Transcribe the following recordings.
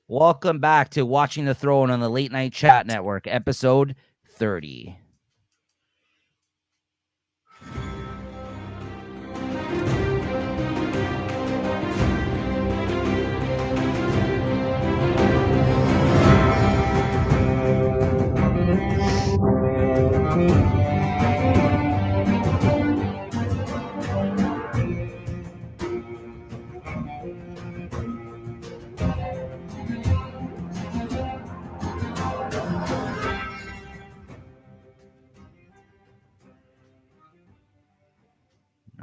Welcome back to Watching the Throne on the Late Night Chat Network, episode 30.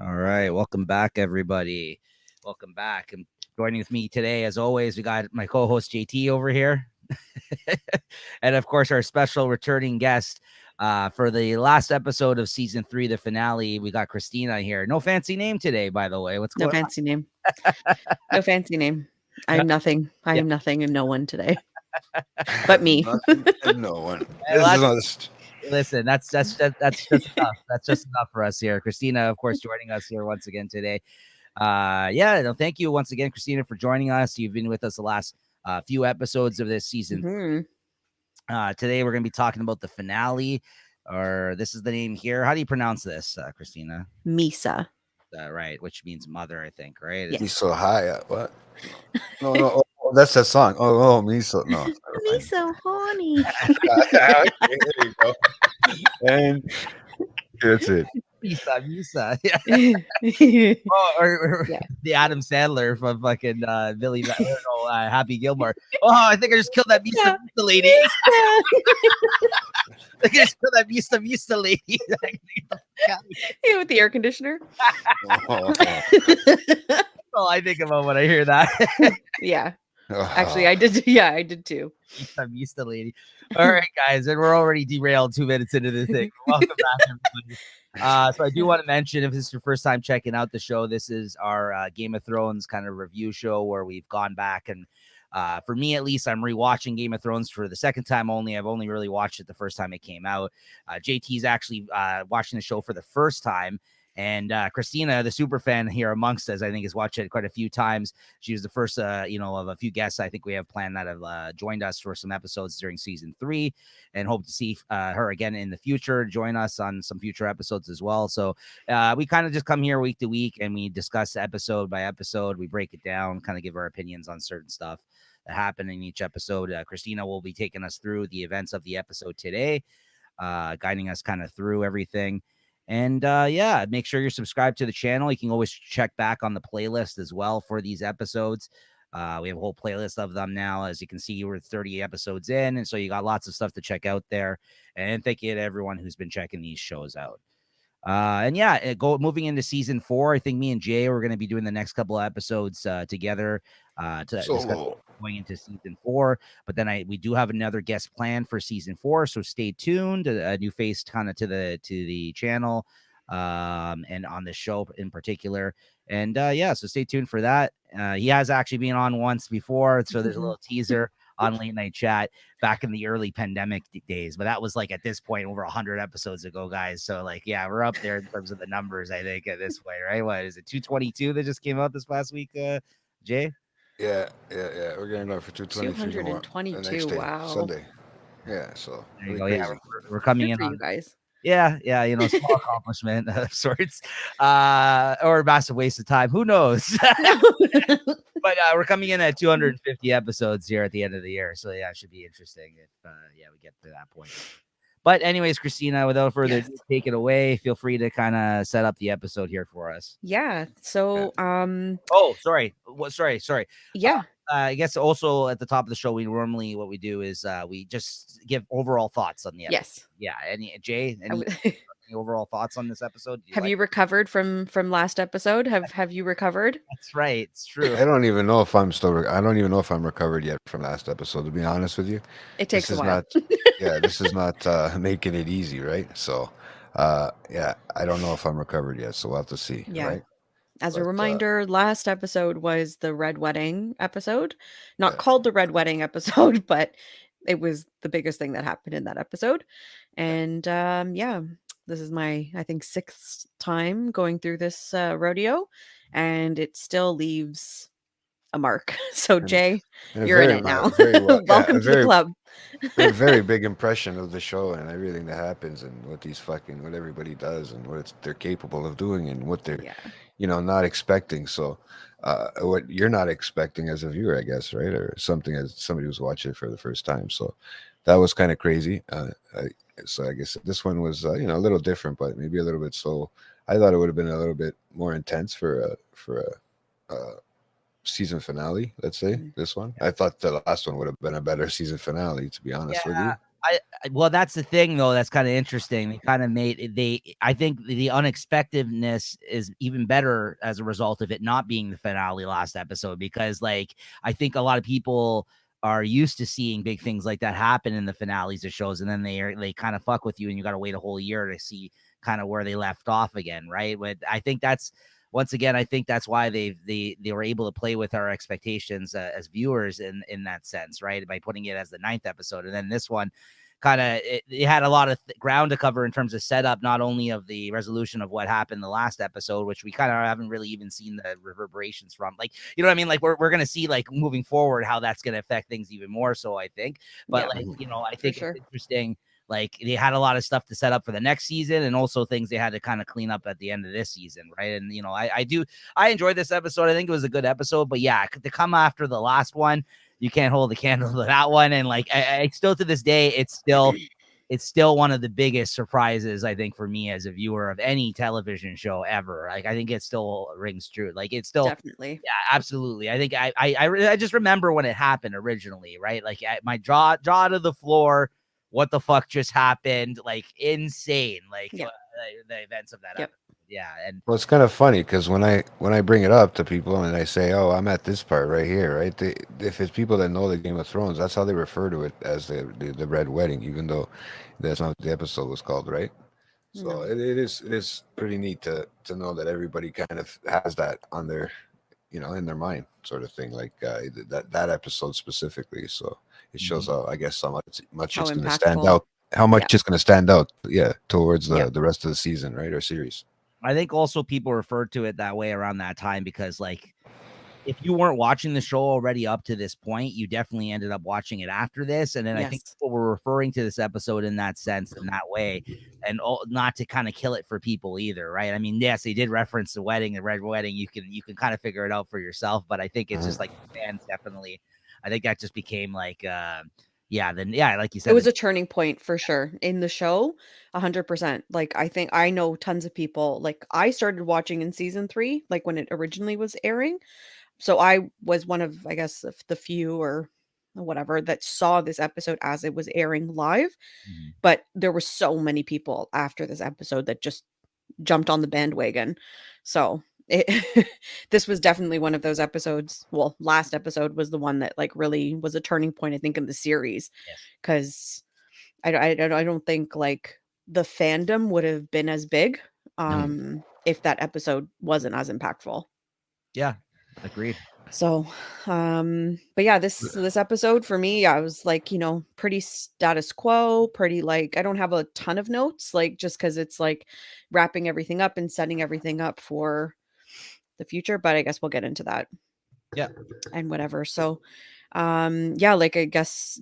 All right, welcome back, everybody. Welcome back. And joining with me today, as always, we got my co-host JT over here. And of course, our special returning guest for the last episode of season 3, the finale. We got Christina here. No fancy name today, by the way. What's No going fancy name. No fancy name. I'm nothing. I am nothing and no one today. But me. Nothing and no one. Hey, This is honest. Listen, that's just enough. That's just enough for us here. Christina, of course, joining us here once again today. Thank you once again, Christina, for joining us. You've been with us the last few episodes of this season. Today we're going to be talking about the finale, or this is the name here. How do you pronounce this, Christina? Mhysa. Right, which means mother, I think, right? Yes. Me so high. What? No. Oh, that's that song. Oh, me so no. Me so horny. Okay, there you go. And that's it. Mhysa. Yeah. Or Yeah. the Adam Sandler from fucking Billy, Happy Gilmore. Oh, I think I just killed that Mhysa lady. I think I just killed that Mhysa lady. Yeah, with the air conditioner. Oh. All I think about when I hear that. Yeah. Actually, I did. Yeah, I did too. Mhysa lady. All right, guys, and we're already derailed 2 minutes into the thing. Welcome back, everybody. So I do want to mention, if this is your first time checking out the show, this is our Game of Thrones kind of review show where we've gone back and for me, at least, I'm rewatching Game of Thrones for the second time only. I've only really watched it the first time it came out. JT's actually watching the show for the first time. And Christina, the super fan here amongst us, I think has watched it quite a few times. She was the first, of a few guests I think we have planned that have joined us for some episodes during season 3, and hope to see her again in the future, join us on some future episodes as well. So we kind of just come here week to week and we discuss episode by episode. We break it down, kind of give our opinions on certain stuff that happen in each episode. Christina will be taking us through the events of the episode today, guiding us kind of through everything. And make sure you're subscribed to the channel. You can always check back on the playlist as well for these episodes. We have a whole playlist of them now. As you can see, we're 30 episodes in, and so you got lots of stuff to check out there. And thank you to everyone who's been checking these shows out. Moving into season 4, I think me and Jay are going to be doing the next couple of episodes together to discuss going into season 4. But then we do have another guest planned for season 4, so stay tuned. A new face kind of to the channel and on the show in particular. And so stay tuned for that. He has actually been on once before, so there's a little teaser on Late Night Chat back in the early pandemic days, but that was like at this point over 100 episodes ago, guys. So we're up there in terms of the numbers, I think, at this point, right? What is it, 222 that just came out this past week, Jay? Yeah. We're getting going for 222. Wow. Sunday. Yeah, so there you go. Yeah, we're coming in on you guys. Yeah, small accomplishment of sorts, or a massive waste of time. Who knows? But we're coming in at 250 episodes here at the end of the year, so it should be interesting if we get to that point. But anyways, Christina, without further ado, take it away. Feel free to kind of set up the episode here for us. Yeah. So sorry. Yeah. I guess also at the top of the show, what we do is we just give overall thoughts on the episode. Yes. Yeah. Jay, any overall thoughts on this episode? Have you recovered from last episode? Have you recovered? That's right. It's true. I don't even know if I'm I don't even know if I'm recovered yet from last episode, to be honest with you. It takes a while. This is not making it easy, right? So I don't know if I'm recovered yet, so we'll have to see. Yeah. Right? As a reminder, last episode was the Red Wedding episode. Not called the Red Wedding episode, but it was the biggest thing that happened in that episode. And this is my, I think, 6th time going through this rodeo, and it still leaves a mark. So and Jay, and a you're in very it now. very well, yeah, Welcome to the club. a very big impression of the show and everything that happens and what everybody does and they're capable of doing and what they're Yeah, not expecting. So what you're not expecting as a viewer, I guess, right? Or something as somebody who's watching it for the first time. So that was kind of crazy. So I guess this one was a little different, but maybe a little bit slow. I thought it would have been a little bit more intense a season finale. Let's say mhm, this one. I thought the last one would have been a better season finale. To be Yeah, honest with you. well, that's the thing though. That's kind of interesting. They kind of made they. I think the unexpectedness is even better as a result of it not being the finale last episode because, like, I think a lot of people are used to seeing big things like that happen in the finales of shows, and then they kind of fuck with you, and you got to wait a whole year to see kind of where they left off again, right? But I think that's once again, I think that's why they were able to play with our expectations as viewers in that sense, right? By putting it as the ninth episode, and then this one kind of it had a lot of ground to cover in terms of setup, not only of the resolution of what happened the last episode, which we kind of haven't really even seen the reverberations from, like, you know what I mean? Like we're gonna see like moving forward how that's gonna affect things even more. So I think, but yeah, like I for think it's sure. interesting. Like they had a lot of stuff to set up for the next season, and also things they had to kind of clean up at the end of this season, right? And I enjoyed this episode. I think it was a good episode, but yeah, to come after the last one, you can't hold the candle to that one. And like I still to this day, it's still one of the biggest surprises I think for me as a viewer of any television show ever. Like I think it still rings true. Like it's still Definitely. yeah, absolutely. I think I just remember when it happened originally, right? Like my jaw to the floor. What the fuck just happened? Like insane. Like Yep. the events of that Yep. episode. Yeah, and Well, it's kind of funny because when I bring it up to people and I say, "Oh, I'm at this part right here," right? If it's people that know the Game of Thrones, that's how they refer to it as the Red Wedding, even though that's not what the episode was called, right? So No. it is pretty neat to know that everybody kind of has that on their in their mind, sort of thing, like that episode specifically. So it shows mhm. how I guess how much How it's going to stand impactful. out, how Yeah. much it's going to stand out, yeah, towards Yep. the rest of the season, right, or series. I think also people refer to it that way around that time because like if you weren't watching the show already up to this point, you definitely ended up watching it after this. And then I think Yes. people were referring to this episode in that sense, in that way, and not to kind of kill it for people either, right? I mean, yes, they did reference the wedding, the red wedding. You can kind of figure it out for yourself, but I think it's just Mhm. like fans definitely. I think that just became like, yeah, like you It said, was a turning point for sure in the show, 100%. Like, I think I know tons of people. Like, I started watching in season 3, like when it originally was airing. So I was one of, I guess, of the few or whatever that saw this episode as it was airing live. Mhm. But there were so many people after this episode that just jumped on the bandwagon. So it this was definitely one of those episodes. Well, last episode was the one that like really was a turning point, I think, in the series Yes. because I don't think like the fandom would have been as big Mhm. if that episode wasn't as impactful. Yeah, agreed. So, but yeah, this episode for me, I was like, pretty status quo, pretty like I don't have a ton of notes, like just because it's like wrapping everything up and setting everything up for the future. But I guess we'll get into that Yeah. and whatever. So, yeah, like I guess,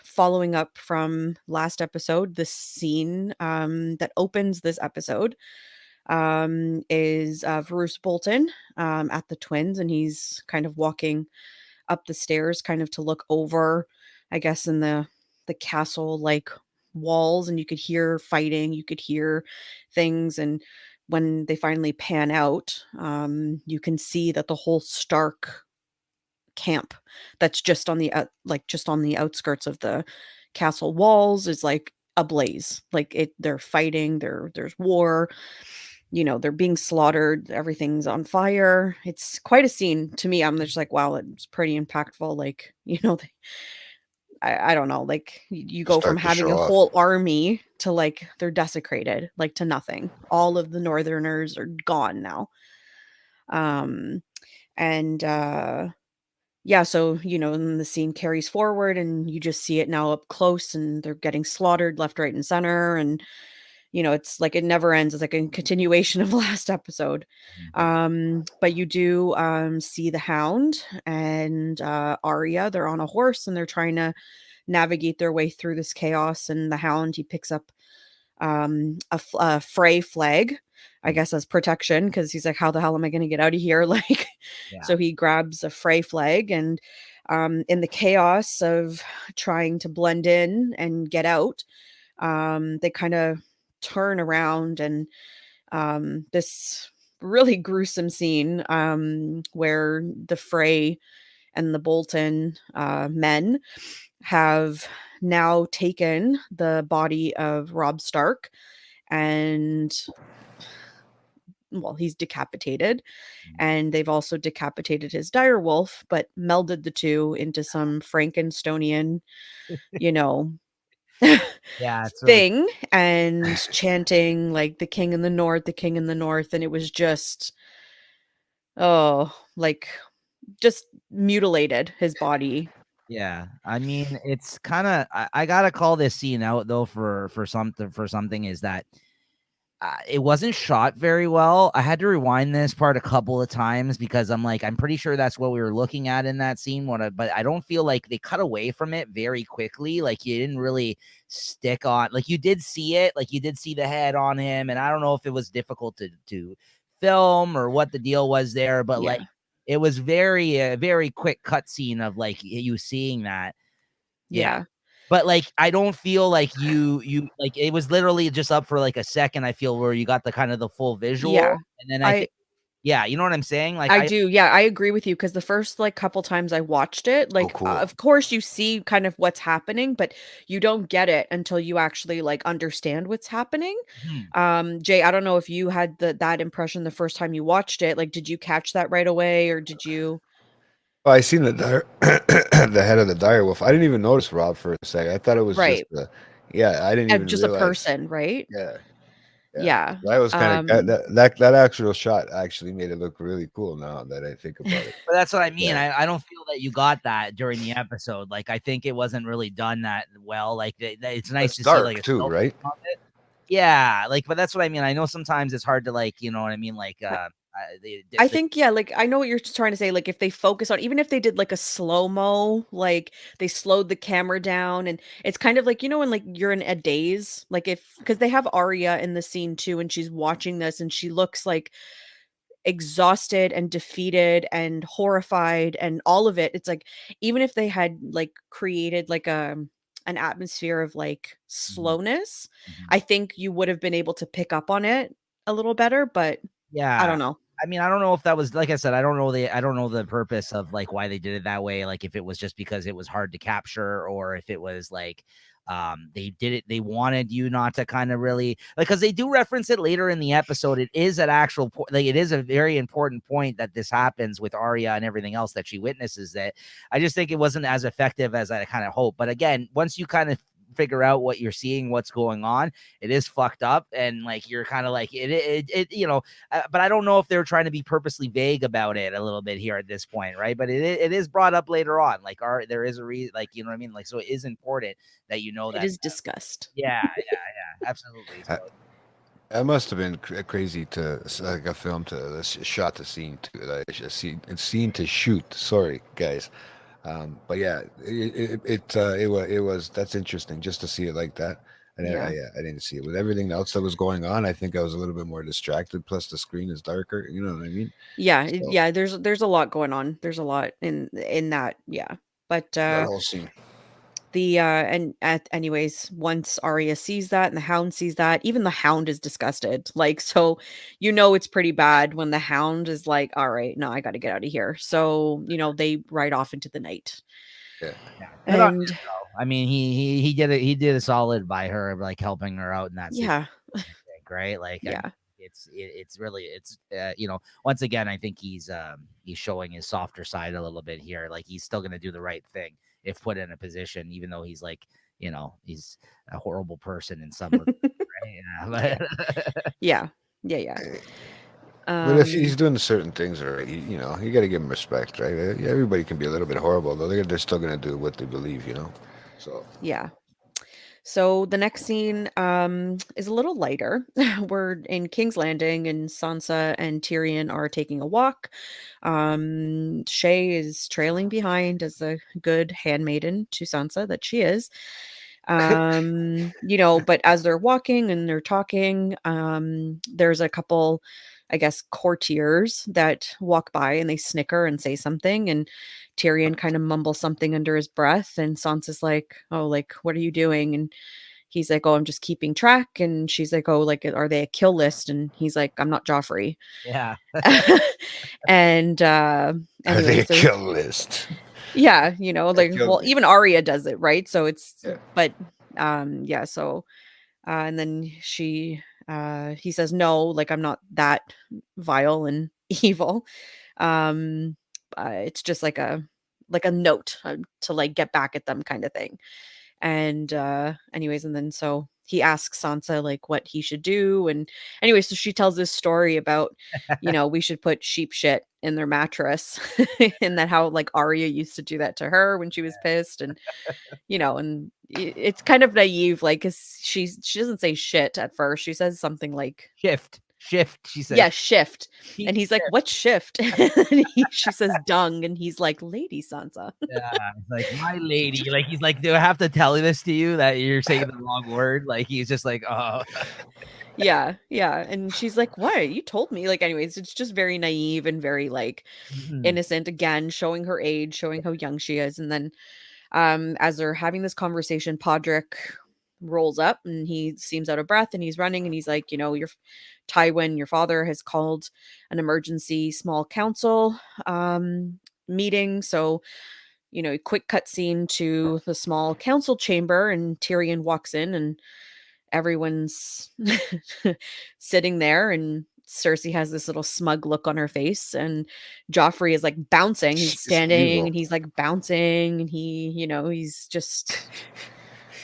following up from last episode, the scene that opens this episode is Bruce Bolton at the twins, and he's kind of walking up the stairs kind of to look over, I guess, in the castle like walls, and you could hear fighting, you could hear things. And when they finally pan out, you can see that the whole Stark camp that's just on the like just on the outskirts of the castle walls is like ablaze. Like they're fighting, there's war, they're being slaughtered, everything's on fire. It's quite a scene to me. I'm just like, wow, it's pretty impactful. Like, I don't know, like you To go from start to having a show off. whole army to like they're desecrated, like to nothing. All of the northerners are gone now. Um and yeah, so and the scene carries forward and you just see it now up close and they're getting slaughtered left, right, and center. And it's like it never ends. It's like a continuation of last episode. But you do see the Hound and Arya. They're on a horse and they're trying to navigate their way through this chaos. And the Hound, he picks up a Frey flag, I guess, as protection, because he's like, how the hell am I going to get out of here? Like, Yeah. so he grabs a Frey flag, and in the chaos of trying to blend in and get out, they kind of turn around, and this really gruesome scene where the Frey and the Bolton men have now taken the body of Rob Stark, and well, he's decapitated, and they've also decapitated his direwolf, but melded the two into some Frankensteinian, you know, Yeah, it's really thing, and chanting like the king in the north, the king in the north, and it was just, oh, like, just mutilated his body. yeah. I mean, it's kind of I gotta call this scene out though for something is that it wasn't shot very well. I had to rewind this part a couple of times because I'm like, I'm pretty sure that's what we were looking at in that scene. But I don't feel like they cut away from it very quickly. Like you didn't really stick on, like you did see it, like you did see the head on him. And I don't know if it was difficult to film or what the deal was there, but Yeah. like it was very quick cut scene of like you seeing that. Yeah. Yeah. But like I don't feel like you like it was literally just up for like a second, I feel, where you got the kind of the full visual. Yeah. And then I I think yeah, you know what I'm saying? Like I do. Yeah, I agree with you, because the first like couple times I watched it, Oh, like cool. of course you see kind of what's happening, but you don't get it until you actually like understand what's happening. Mhm. Jay, I don't know if you had that impression the first time you watched it. Like, did you catch that right away, or did you? Well, I seen the the head of the direwolf. I didn't even notice Rob for a second. I thought it was just Right. the, yeah. I didn't And even just a realize. person, right? Yeah, yeah. Yeah. That was kind of that actual shot actually made it look really cool. Now that I think about it. But that's what I mean. Yeah, I don't feel that you got that during the episode. Like I think it wasn't really done that well. Like it's nice it's to see like dark a too, still right? frame of it. Yeah, like but that's what I mean. I know sometimes it's hard to like, you know what I mean? Like I the think, yeah, like, I know what you're trying to say, like, if they focus on, even if they did, like, a slow-mo, like, they slowed the camera down, and it's kind of like, when, like, you're in a daze, like, if because they have Arya in the scene too, and she's watching this, and she looks, like, exhausted and defeated and horrified and all of it. It's like, even if they had, like, created, like, an atmosphere of, like, Mhm, slowness, mhm. I think you would have been able to pick up on it a little better, but I Yeah. don't know. I mean, I don't know if that was like I said, I don't know the purpose of like why they did it that way. Like if it was just because it was hard to capture or if it was like they did it, they wanted you not to kind of really like because they do reference it later in the episode. It is an actual like it is a very important point that this happens with Arya and everything else that she witnesses that. I just think it wasn't as effective as I kind of hoped. But again, once you kind of figure out what you're seeing, what's going on, it is fucked up and like you're kind of like it you know, but I don't know if they're trying to be purposely vague about it a little bit here at this point, right? But it is brought up later on, like there is a reason, like you know what I mean, like so it is important that you know It that. is discussed. Yeah, absolutely. Uh, So That must have been crazy to like a film to shot the scene to like a scene to shoot. Sorry, guys. But yeah, it was that's interesting just to see it like that. And Yeah. yeah, I didn't see it with everything else that was going on. I think I was a little bit more distracted. Plus, the screen is darker. You know what I mean? Yeah, So yeah, there's a lot going on. There's a lot in that, yeah. But that whole scene. and anyways, once Arya sees that and the Hound sees that, even the Hound is disgusted. Like, so it's pretty bad when the Hound is like, all right, no, I got to get out of here. So, they ride off into the night. Yeah, yeah, good on And him though. I mean, he did it. He did a solid by her, like helping her out in that situation. yeah, I think, right? Like, I mean, yeah. it's really you know, once again, I think he's showing his softer side a little bit here. Like he's still gonna do the right thing if put in a position, even though he's like, you know, he's a horrible person in some regard, right? Yeah. Yeah, Yeah. Yeah, yeah. but if he's Um, doing certain things right, you got to give him respect, right? Everybody can be a little bit horrible, though. They're still gonna do what they believe, you know. So yeah. So the next scene is a little lighter. We're in King's Landing, and Sansa and Tyrion are taking a walk. Shay is trailing behind as a good handmaiden to Sansa that she is. But as they're walking and they're talking, there's a couple, I guess, courtiers that walk by and they snicker and say something, and Tyrion kind of mumbles something under his breath, and Sansa's like, "Oh, like, what are you doing?" And he's like, "Oh, I'm just keeping track." And she's like, "Oh, like, are they a kill list?" And he's like, "I'm not Joffrey." Yeah. And Are they anyway, a so kill list? yeah, That like, killed well, me. even Arya does it, right? So it's, Yeah. but yeah, so and then he says, "No, like, I'm not that vile and evil. Um, it's just like a note to like get back at them kind of thing." And anyways, and then so he asks Sansa like what he should do. And anyway, so she tells this story about, we should put sheep shit in their mattress, and that how like Arya used to do that to her when she was pissed. And and it's kind of naive, like, 'cause she doesn't say shit at first. She says something like, Shift. She says yeah, shift. keep And he's like, shift. "What shift?" And she says dung, and he's like, "Lady Sansa." Yeah, it's like my lady. Like he's like, do I have to tell this to you that you're saying the wrong word? Like he's just like, oh, Yeah, yeah. And she's like, "What? You told me." Like, anyways, it's just very naive and very like mhm. innocent, again, showing her age, showing how young she is. And then as they're having this conversation, Podrick rolls up and he seems out of breath and he's running, and he's like, your Tywin, your father, has called an emergency small council meeting. So, quick cut scene to the small council chamber, and Tyrion walks in, and everyone's sitting there, and Cersei has this little smug look on her face, and Joffrey is like bouncing. He's She's standing evil. and he's like bouncing, and he's just,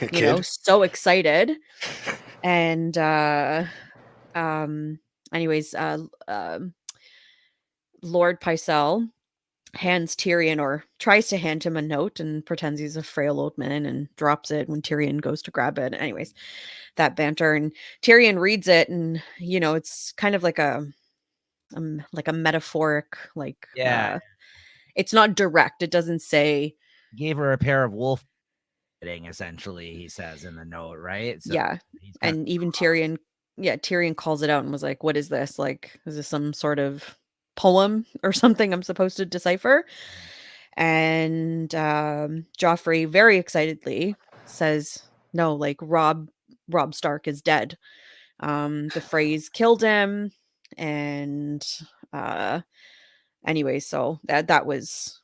A kid. so excited. And um anyways, Lord Pycelle hands Tyrion, or tries to hand him, a note, and pretends he's a frail old man and drops it when Tyrion goes to grab it. Anyways, that banter, and Tyrion reads it, and it's kind of like a metaphoric, like, Yeah, it's not direct. It doesn't say, gave her a pair of wolf fitting, essentially. He says in the note, right? So yeah. he's kind of And even Tyrion, yeah, Tyrion calls it out and was like, "What is this? Like, is this some sort of poem or something I'm supposed to decipher?" And Joffrey very excitedly says, "No, like, Rob Stark is dead. The phrase killed him." And uh anyway, so that was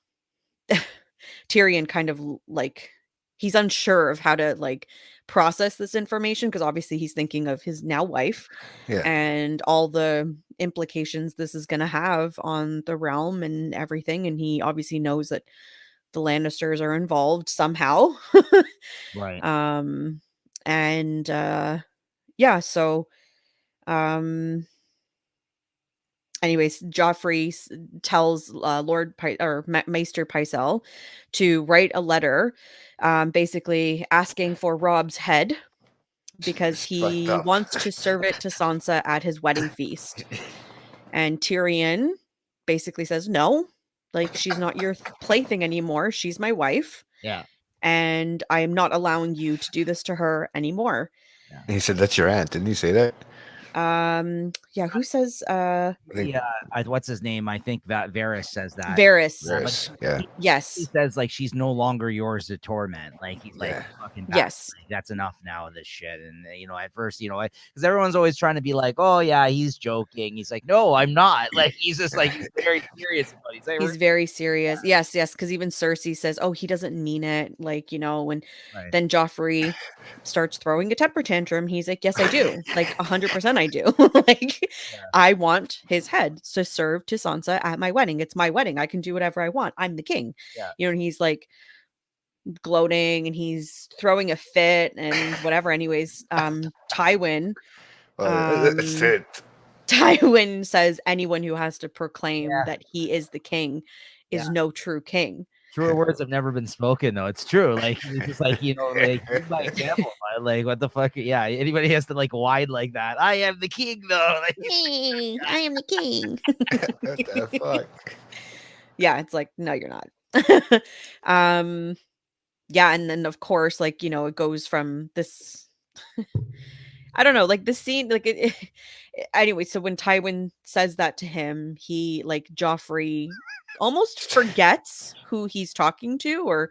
Tyrion kind of like, he's unsure of how to like process this information, because obviously he's thinking of his now wife Yeah. and all the implications this is going to have on the realm and everything. And he obviously knows that the Lannisters are involved somehow. right. um and yeah, so um anyways, Joffrey tells Maester Pycelle to write a letter, basically asking for Rob's head, because It's fucked he up. wants to serve it to Sansa at his wedding feast. And Tyrion basically says, "No, like, she's not your plaything anymore. She's my wife, Yeah, and I am not allowing you to do this to her anymore." yeah. He said, "That's your aunt." Didn't he say that? Yeah, who says I think Yeah, what's his name? I think that Varys says that. Varys? But Varys. Yeah. he Yes. says like she's no longer yours to torment. Like he's like Yeah. fucking back. Yes. Like, that's enough now of this shit. And at first, because everyone's always trying to be like, oh yeah, he's joking. He's like, no, I'm not. Like he's just like he's very serious about it. He's like, He's very serious. Yes, yes, because even Cersei says, "Oh, he doesn't mean it." Like, when right, then Joffrey starts throwing a temper tantrum. He's like, "Yes, I do. Like, 100% I do. Like, yeah, I want his head to serve to Sansa at my wedding. It's my wedding. I can do whatever I want. I'm the king." yeah. And he's like gloating, and he's throwing a fit and whatever. Anyways, Tywin, That's um, it. Tywin says anyone who has to proclaim Yeah, that he is the king yeah, is no true king. Truer words have never been spoken, though. It's true. Like it's just like like lead by example. Like what the fuck? Yeah, anybody has to like whine like that. I am the king, though. Like, I am the king. What the fuck? Yeah, it's like, no, you're not. um, yeah, and then of course, like, it goes from this I don't know, like the scene, like anyway, so when Tywin says that to him, he like Joffrey almost forgets who he's talking to, or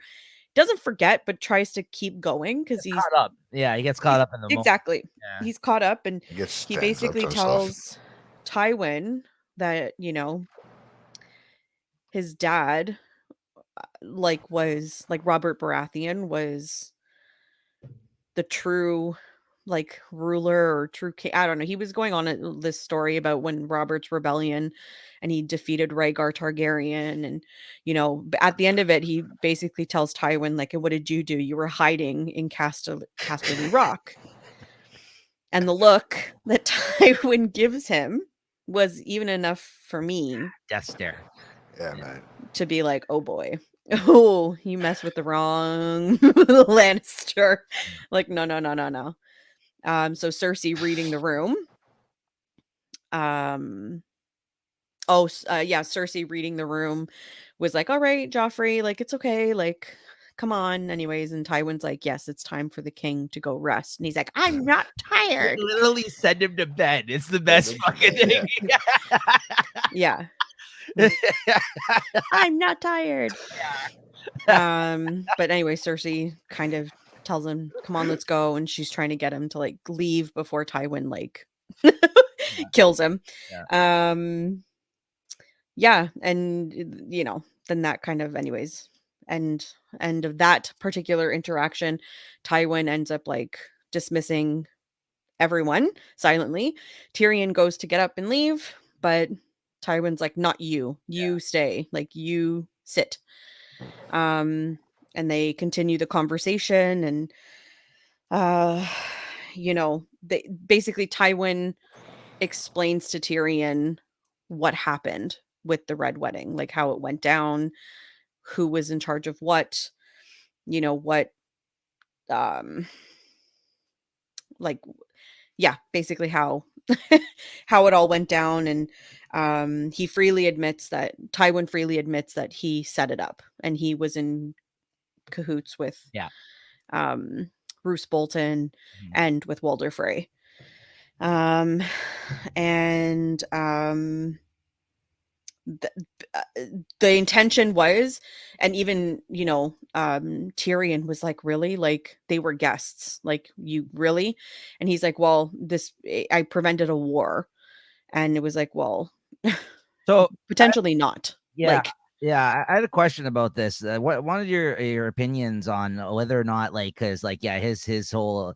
doesn't forget, but tries to keep going because he's caught up. Yeah, he gets caught up in the moment. exactly. Yeah. He's caught up, and He gets he stands up to basically himself. tells Tywin that, his dad was like Robert Baratheon was the true like ruler or true king. I don't know. He was going on this story about when Robert's rebellion and he defeated Rhaegar Targaryen, and at the end of it he basically tells Tywin like, what did you do? You were hiding in Casterly Rock. And the look that Tywin gives him was even enough for me Death stare. Yeah, man. to be like, oh boy. Oh, you mess with the wrong Lannister. Like, no, no, no, no, no. So Cersei reading the room. Cersei reading the room was like, all right, Joffrey, like, it's okay. Like, come on. Anyways, and Tywin's like, yes, it's time for the king to go rest. And he's like, I'm not tired. Literally send him to bed. It's the best fucking thing. Yeah. I'm not tired. But anyway, Cersei kind of tells him, come on, let's go. And she's trying to get him to like leave before Tywin like kills him. Yeah. And then that kind of anyways, end of that particular interaction, Tywin ends up like dismissing everyone silently. Tyrion goes to get up and leave, but Tywin's like, not you. You stay. Like, you sit. And they continue the conversation, and they basically Tywin explains to Tyrion what happened with the Red Wedding, like how it went down, who was in charge of what, what like yeah, basically how how it all went down. And Tywin freely admits that he set it up and he was in cahoots with Roose Bolton and with Walder Frey. And the intention was, and even Tyrion was like, really, like they were guests, like, you really? And he's like, well, I prevented a war. And it was like, well, so potentially not. Yeah. Like, Yeah, I had a question about this. What one of your opinions on whether or not, like, because like, yeah, his whole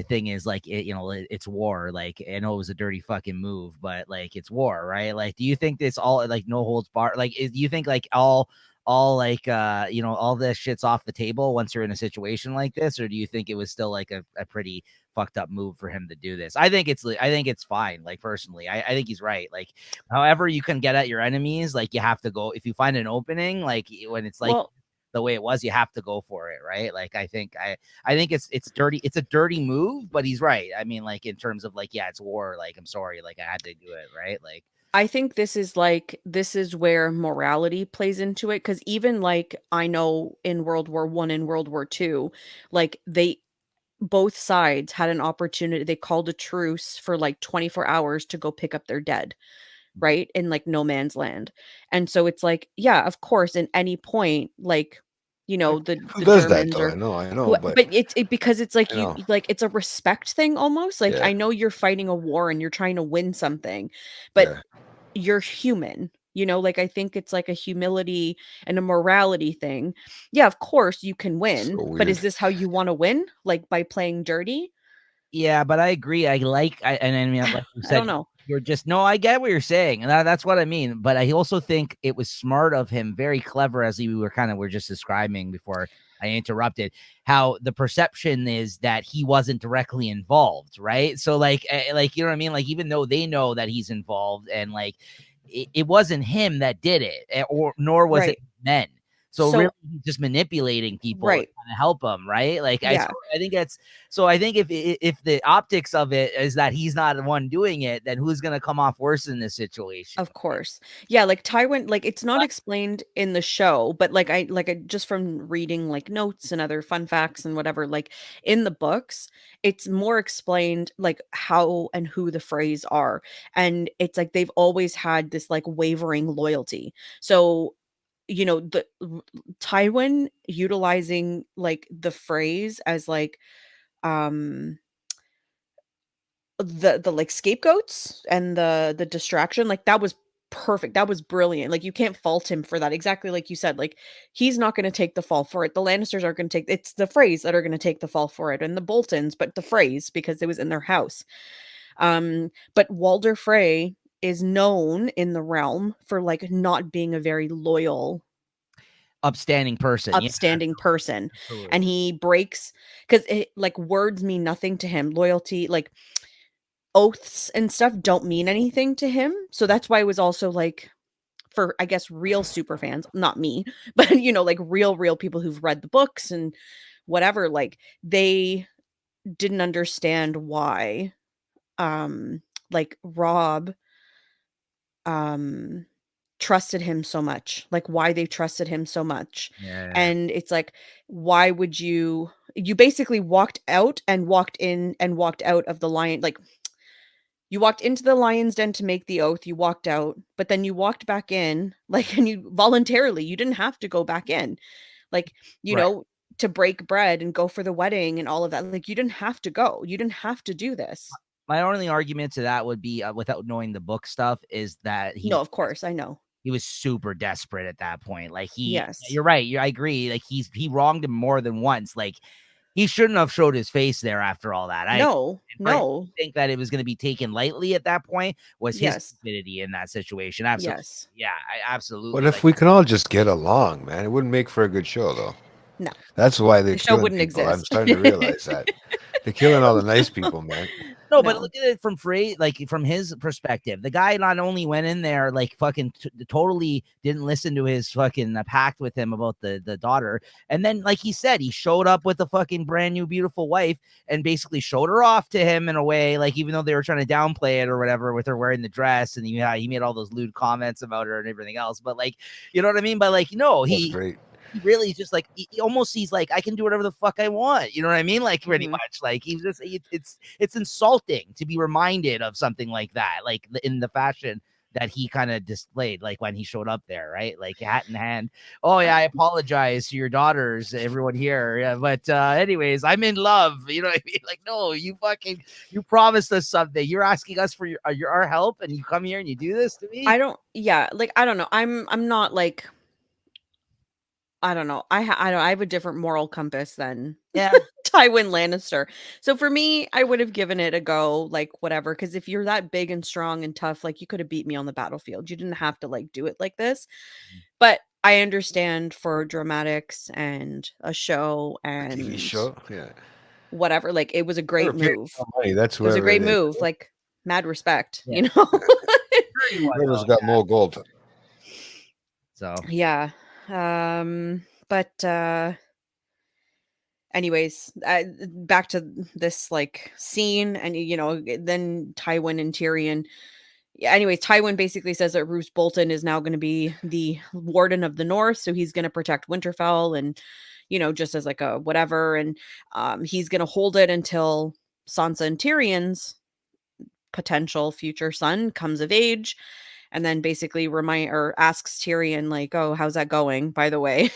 thing is like, it's war. Like, I know it was a dirty fucking move, but like, it's war, right? Like, do you think this all like no holds bar? Like, do you think like all like all this shit's off the table once you're in a situation like this, or do you think it was still like a pretty fucked up move for him to do this? I think it's fine. Like, personally, I think he's right. Like, however you can get at your enemies, like, you have to go. If you find an opening, like when it's like the way it was, you have to go for it, right? Like, I think it's dirty. It's a dirty move, but he's right. I mean, like, in terms of like, yeah, it's war. Like, I'm sorry, like, I had to do it, right? Like, I think this is where morality plays into it, because even like I know in World War I and World War II, like both sides had an opportunity. They called a truce for like 24 hours to go pick up their dead, right? In like no man's land. And so it's like, yeah, of course, in any point, like, the does Germans that, though? or I know, but it's because it's like I know. like it's a respect thing almost. Like, Yeah. I know you're fighting a war and you're trying to win something, but you're human, like, I think it's like a humility and a morality thing. Yeah, of course you can win, but is this how you want to win? Like, by playing dirty? yeah, but I agree. And I mean, like you I said, don't know. you're just, no, I get what you're saying, and that's what I mean. But I also think it was smart of him, very clever, as we were just describing before I interrupted, how the perception is that he wasn't directly involved, right? So like you know what I mean? Like, even though they know that he's involved, and like it wasn't him that did it, or nor was it men. So really, So he's just manipulating people to right. kind of help him, right? Like Yeah. I think that's so. I think if the optics of it is that he's not the one doing it, then who's gonna come off worse in this situation? Of course. Yeah, like Tywin, like it's not explained in the show, but like I just from reading like notes and other fun facts and whatever, like in the books, it's more explained like how and who the Freys are. And it's like they've always had this like wavering loyalty. So, the Tywin utilizing like the phrase as like um the like scapegoats and the distraction, like that was perfect, that was brilliant, like you can't fault him for that, exactly like you said, like he's not going to take the fall for it, the Lannisters are going to take, it's the Freys that are going to take the fall for it, and the Boltons, but the Freys because it was in their house. But Walder Frey is known in the realm for like not being a very loyal, Upstanding person, yeah, upstanding person, absolutely. and he breaks because like words mean nothing to him, loyalty, like oaths and stuff don't mean anything to him. So that's why it was also like for I guess real super fans, not me, but like real people who've read the books and whatever, like they didn't understand why like Rob um trusted him so much, like why they trusted him so much. Yeah, And it's like, why would you basically walked out and walked in and walked out of the lion, like you walked into the lion's den to make the oath, you walked out, but then you walked back in, like, and you voluntarily, you didn't have to go back in. Like, you right. know, to break bread and go for the wedding and all of that. Like, you didn't have to go. You didn't have to do this. My only argument to that would be, without knowing the book stuff, is that No, of course, I know. he was super desperate at that point. Like Yes. you're right. I agree. Like he wronged him more than once. Like he shouldn't have showed his face there after all that. No, For him to no. think that it was going to be taken lightly at that point was his Yes. stupidity in that situation. Absolutely. Yes. Yeah, But absolutely. if we can all just get along, man, it wouldn't make for a good show, though. No. That's why they're The show killing wouldn't people. I'm exist. starting to realize that they're killing all the nice people, man. No, but No. look at it from Frey, like from his perspective. The guy not only went in there, like fucking totally didn't listen to his fucking pact with him about the daughter, and then like he said, he showed up with a fucking brand new beautiful wife and basically showed her off to him in a way, like even though they were trying to downplay it or whatever with her wearing the dress, and he made all those lewd comments about her and everything else. But like, you know what I mean? But like, no, That's great. he really just like he almost sees like I can do whatever the fuck I want. You know what I mean? Like pretty much like he's just it's insulting to be reminded of something like that, like in the fashion that he kind of displayed, like when he showed up there, right? Like hat in hand. Oh yeah, I apologize to your daughters, everyone here. Yeah, but anyways, I'm in love. You know what I mean? Like, no, you promised us something. You're asking us for our help, and you come here and you do this to me. I don't know. I'm not like I don't know. I have a different moral compass than Yeah. Tywin Lannister. So for me, I would have given it a go, like whatever. Because if you're that big and strong and tough, like you could have beat me on the battlefield. You didn't have to like do it like this. But I understand for dramatics and a show A TV and show, yeah. whatever. Like it was a great Whoever paid move. more money, that's It was a whoever great it is. move. Like mad respect, Yeah. Sure he was, Whoever's though, got more gold. so Yeah. But anyways, back to this like scene, and then Tywin and Tyrion. Yeah, anyways, Tywin basically says that Roose Bolton is now going to be the Warden of the North, so he's going to protect Winterfell, and just as like a whatever, and he's going to hold it until Sansa and Tyrion's potential future son comes of age, and then basically asks Tyrion like, "Oh, how's that going, by the way?"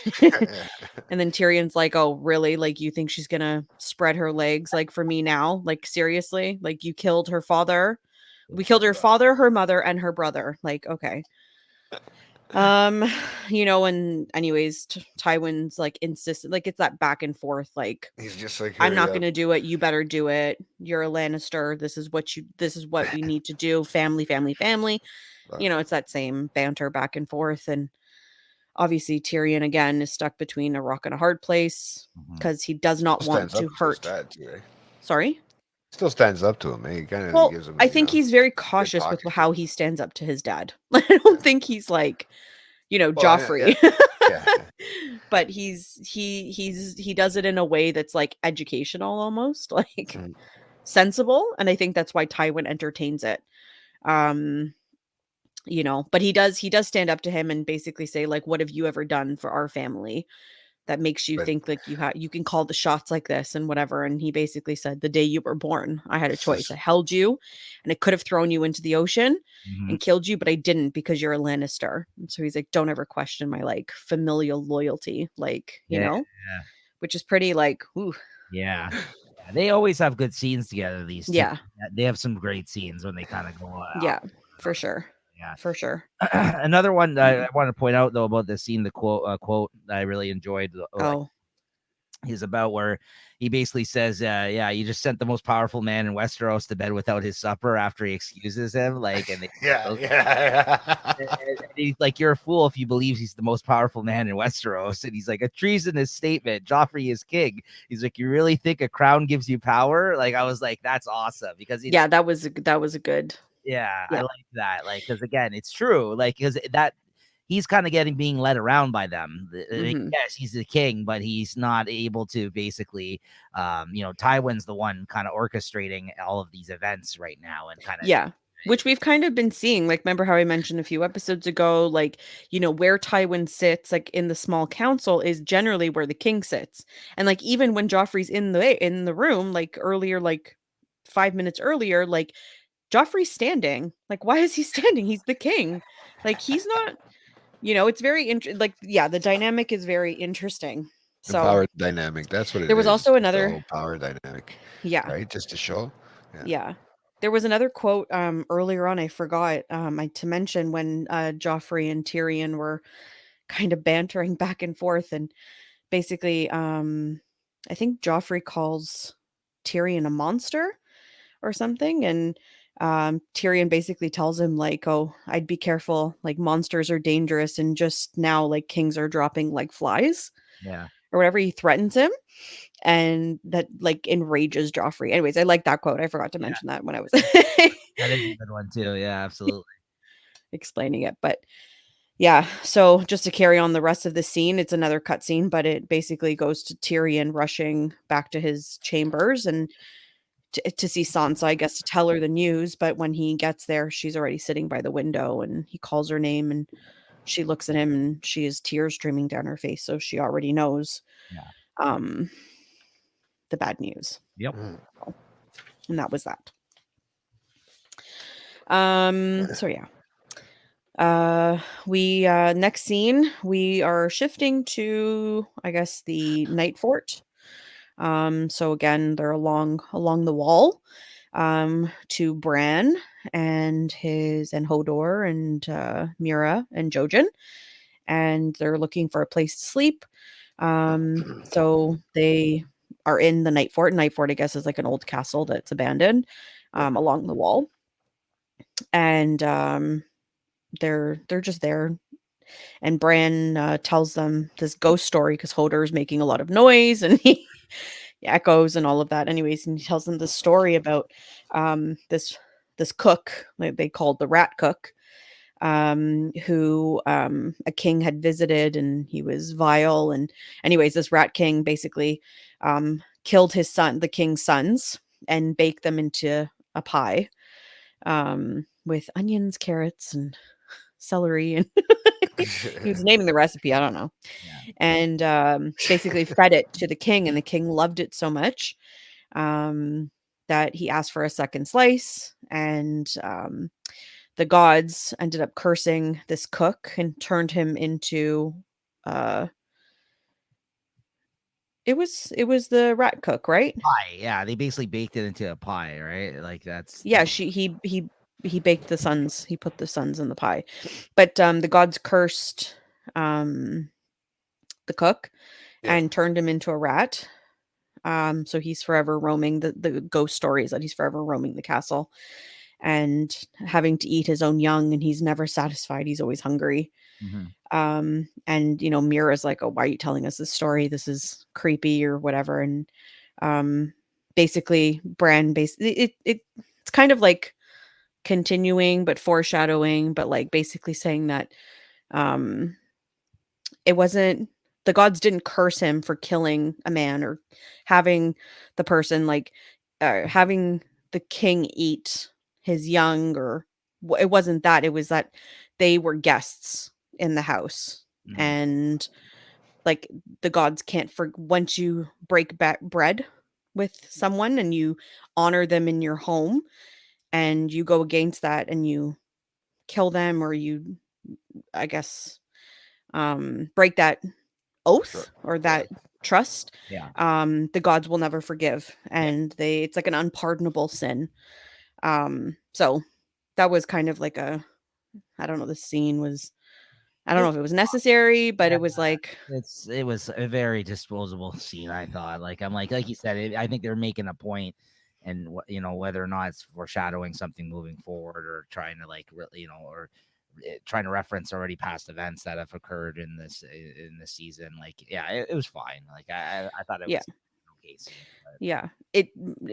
And then Tyrion's like, "Oh, really? Like you think she's going to spread her legs like for me now? Like seriously? Like you killed her father? We killed her father, her mother, and her brother. Like, okay." And anyways, Tywin's like insistent, like it's that back and forth, like He's just like, I'm hurry not up. gonna do it, you better do it. You're a Lannister. This is what we need to do. Family, family, family. It's that same banter back and forth. And obviously Tyrion again is stuck between a rock and a hard place because he does not Still want stands to up to his hurt. dad too, eh? Sorry? Still stands up to him, eh? He kind of Well, gives him, I think he's very cautious with pocket. how he stands up to his dad. I don't think he's like Well, Joffrey. yeah. But he does it in a way that's like educational almost, like Mm. sensible, and I think that's why Tywin entertains it. Um but he does stand up to him and basically say like, what have you ever done for our family that makes you But think like you can call the shots like this and whatever? And he basically said, the day you were born, I had a it's choice. just I held you and I could have thrown you into the ocean Mhm. and killed you, but I didn't because you're a Lannister. And so he's like, don't ever question my like familial loyalty, like, Yeah, which is pretty like, ooh, yeah. Yeah, they always have good scenes together, these 2. yeah, They have some great scenes when they kinda go off yeah, for sure. yeah. For sure. Another one I Mm. wanna point out, though, about this scene, the quote that I really enjoyed, like, Oh, is about where he basically says, "Yeah, you just sent the most powerful man in Westeros to bed without his supper," after he excuses him, like, and they yeah, both yeah. and he's like, "You're a fool if you believe he's the most powerful man in Westeros." And he's like, "A treasonous statement. Joffrey is king." He's like, "You really think a crown gives you power?" Like, I was like, "That's awesome," because it's yeah, that was a good. yeah, I Yeah. like that. Like, because again, it's true. Like, because that he's kind of getting being led around by them. Mhm. Yes, he's the king, but he's not able to basically, Tywin's the one kind of orchestrating all of these events right now, and kind of Yeah. Which we've kind of been seeing. Like, remember how I mentioned a few episodes ago, like, where Tywin sits, like in the small council, is generally where the king sits. And like even when Joffrey's in the room, like earlier, like 5 minutes earlier, like Joffrey's standing. Like, why is he standing? He's the king. Like, he's not, it's very like, yeah, the dynamic is very interesting. The So power dynamic. That's what there it was is. also Just the another, whole power dynamic, yeah. right? Just to show. Yeah. Yeah. There was another quote earlier on I forgot to mention when Joffrey and Tyrion were kind of bantering back and forth, and basically I think Joffrey calls Tyrion a monster or something, and Tyrion basically tells him like, "Oh, I'd be careful, like monsters are dangerous and just now like kings are dropping like flies." yeah, Or whatever, he threatens him, and that like enrages Joffrey. Anyways, I like that quote. I forgot to yeah, mention that when I was that is a good one too. Yeah, absolutely. explaining it. But yeah, so just to carry on the rest of the scene, it's another cutscene, but it basically goes to Tyrion rushing back to his chambers and to see Sansa, I guess, to tell her the news. But when he gets there, she's already sitting by the window, and he calls her name, and she looks at him, and she has tears streaming down her face, so she already knows Yeah. um the bad news. Yep. Mm. And that was that. So yeah. We next scene, we are shifting to, I guess, the night fort. So again, they're along the wall, to Bran and Hodor and Mira and Jojen, and they're looking for a place to sleep. So they are in the night fort. Night fort, I guess, is like an old castle that's abandoned, along the wall, and they're just there. And Bran tells them this ghost story because Hodor is making a lot of noise and he echoes and all of that. Anyways, and he tells them this story about this cook, like they called the rat cook, who a king had visited, and he was vile. And anyways, this rat king basically killed the king's sons, and baked them into a pie, with onions, carrots, and celery, and he was naming the recipe, I don't know. Yeah. And basically fed it to the king, and the king loved it so much um, that he asked for a second slice. And the gods ended up cursing this cook and turned him into uh, it was the rat cook, right? Pie. Yeah, they basically baked it into a pie, right? Like that's Yeah, he baked the sons. He put the sons in the pie, but the gods cursed um, the cook Yeah. and turned him into a rat. So he's forever roaming. The ghost story is that he's forever roaming the castle and having to eat his own young, and he's never satisfied. He's always hungry. Mhm. And Mira's like, "Oh, why are you telling us this story? This is creepy or whatever." And um, basically, Bran it's kind of like continuing but foreshadowing, but like basically saying that Um, it wasn't the gods didn't curse him for killing a man or having the person like having the king eat his young or it wasn't that. It was that they were guests in the house Mhm. and like the gods can't for once you break bread with someone and you honor them in your home and you go against that and you kill them or you I guess break that Sure. oath or Yeah. that trust, Yeah. the gods will never forgive Yeah. and they it's like an unpardonable sin. So that was kind of like a I don't know, the scene was I don't know if it was necessary, but Yeah, it was like it was a very disposable scene. I thought, like you said, I think they're making a point, and whether or not it's foreshadowing something moving forward or trying to like really, or trying to reference already past events that have occurred in this season. Like, yeah, it was fine. Like, I thought it yeah, was an okay scene. But yeah.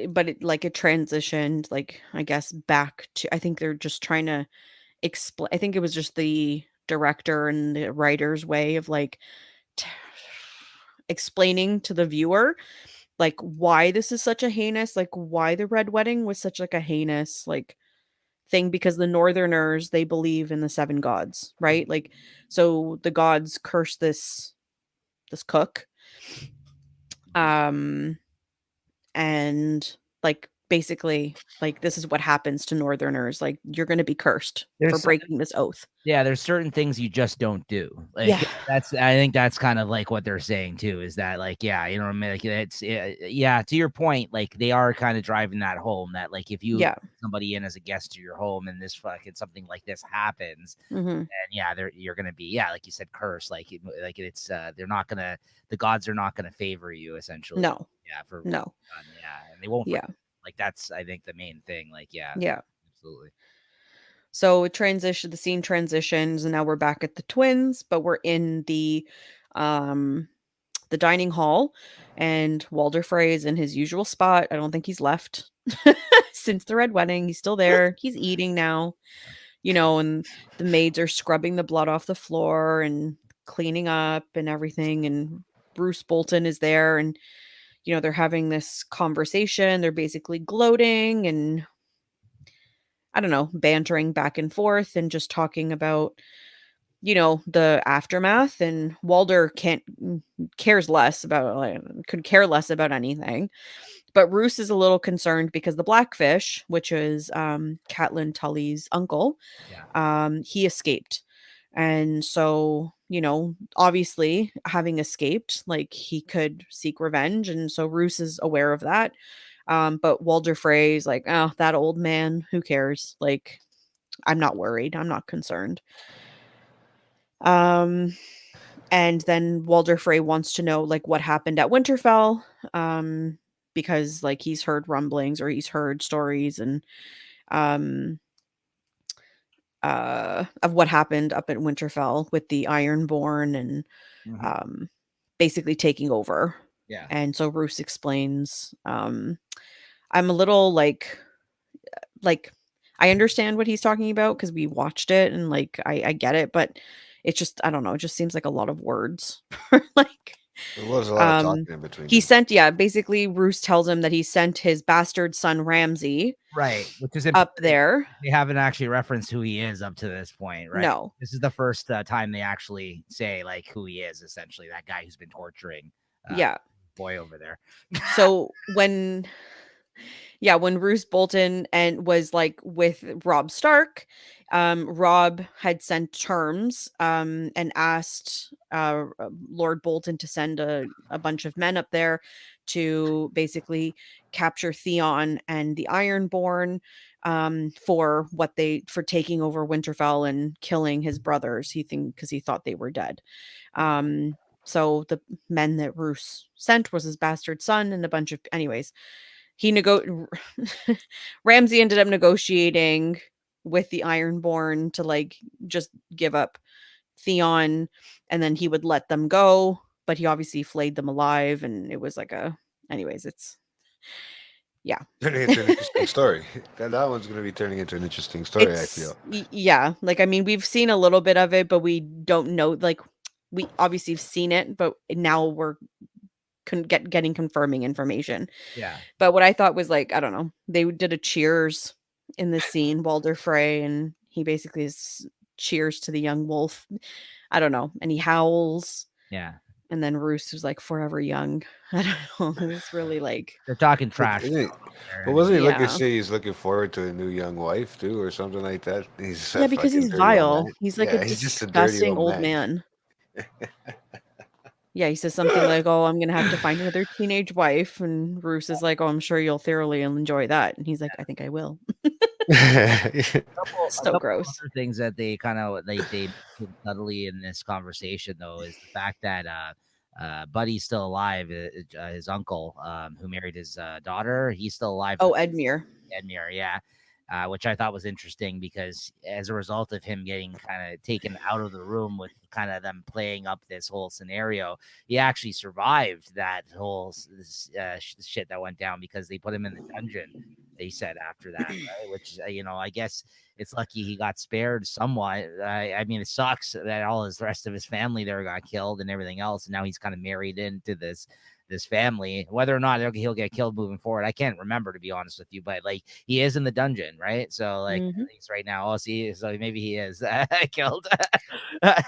But it like it transitioned like I guess back to I think they're just trying to explain I think it was just the director and the writer's way of like t- explaining to the viewer like why this is such a heinous like why the red wedding was such like a heinous like thing because the northerners they believe in the seven gods right like so the gods curse this cook um and like basically like this is what happens to northerners like you're going to be cursed for there's breaking this oath. Yeah, there's certain things you just don't do. Yeah. Like I think that's kind of like what they're saying too, is that like, yeah, you know what I mean? Like yeah, to your point, like they are kind of driving that home that like if you Yeah. let somebody in as a guest to your home and this fucking something like this happens, Mhm. and yeah, you're gonna be, yeah, like you said, cursed. Like it's they're not gonna the gods are not gonna favor you essentially. No. Yeah, for what No. you've done. Yeah. And they won't Yeah. forget. Like that's I think the main thing. Like, yeah, Yeah. absolutely. So the scene transitions and now we're back at the twins, but we're in um the dining hall and Walder Frey is in his usual spot. I don't think he's left since the red wedding. He's still there. He's eating now, and the maids are scrubbing the blood off the floor and cleaning up and everything and Bruce Bolton is there and they're having this conversation. They're basically gloating and I don't know, bantering back and forth and just talking about the aftermath and Walder cares less about could care less about anything. But Roose is a little concerned because the Blackfish, which is Catelyn Tully's uncle, Yeah. he escaped. And so, obviously having escaped, like he could seek revenge. And so Roose is aware of that. But Walder Frey's like, oh, that old man, who cares? Like, I'm not worried. I'm not concerned. Um, and then Walder Frey wants to know like what happened at Winterfell. Because like he's heard rumblings or he's heard stories and um of what happened up at Winterfell with the Ironborn and Mhm. um basically taking over. Yeah. And so Roose explains I'm a little like I understand what he's talking about because we watched it and like I get it, but it's just I don't know, it just seems like a lot of words. Like There was a lot of um talking in between he them. sent yeah, basically Roose tells him that he sent his bastard son Ramsay Right, which is up important. there. They haven't actually referenced who he is up to this point, right? No. This is the first time they actually say like who he is, essentially that guy who's been torturing uh Yeah. boy over there. So when Roose Bolton and was like with Rob Stark, Rob had sent terms and asked Lord Bolton to send a bunch of men up there to basically capture Theon and the Ironborn for taking over Winterfell and killing his brothers. He think because he thought they were dead. So the men that Roose sent was his bastard son and a bunch of anyways Ramsey ended up negotiating with the Ironborn to like just give up Theon and then he would let them go, but he obviously flayed them alive and it was like a anyways, Yeah. Turning into an interesting story. That one's going to be turning into an interesting story, I feel. Yeah, like, I mean, we've seen a little bit of it, but we don't know, like, we obviously have seen it, but now we're getting confirming information. Yeah. But what I thought was, like, I don't know, they did a cheers in this scene, Walder Frey, and he basically cheers to the young wolf. I don't know, and he howls, Yeah. and then Roos was like, "Forever young." I don't know. It's really like, They're talking But, trash there. but I mean, wasn't he looking yeah, say he's looking forward to a new young wife too, or something like that? He's a yeah, because fucking he's dirty old vile. man. He's like a Yeah, he's just a dirty disgusting old old man. man. Yeah, he says something like, "Oh, I'm gonna have to find another teenage wife," and Roos is like, "Oh, I'm sure you'll thoroughly enjoy that," and he's like, "I think I will." a So couple gross. other things that they kind of they mentioned subtly in this conversation though is the fact that Buddy's still alive. His uncle, who married his daughter, he's still alive. Oh, Edmure. Edmure, yeah. Which I thought was interesting because as a result of him getting kind of taken out of the room with kind of them playing up this whole scenario, he actually survived that whole shit that went down because they put him in the dungeon. They said after that, right? Which I guess it's lucky he got spared somewhat. I mean, it sucks that all his rest of his family there got killed and everything else, and now he's kind of married into this family. Whether or not he'll get killed moving forward, I can't remember, to be honest with you. But like, he is in the dungeon, right? So like, Mhm. he's right now. Oh, see, so maybe he is killed. I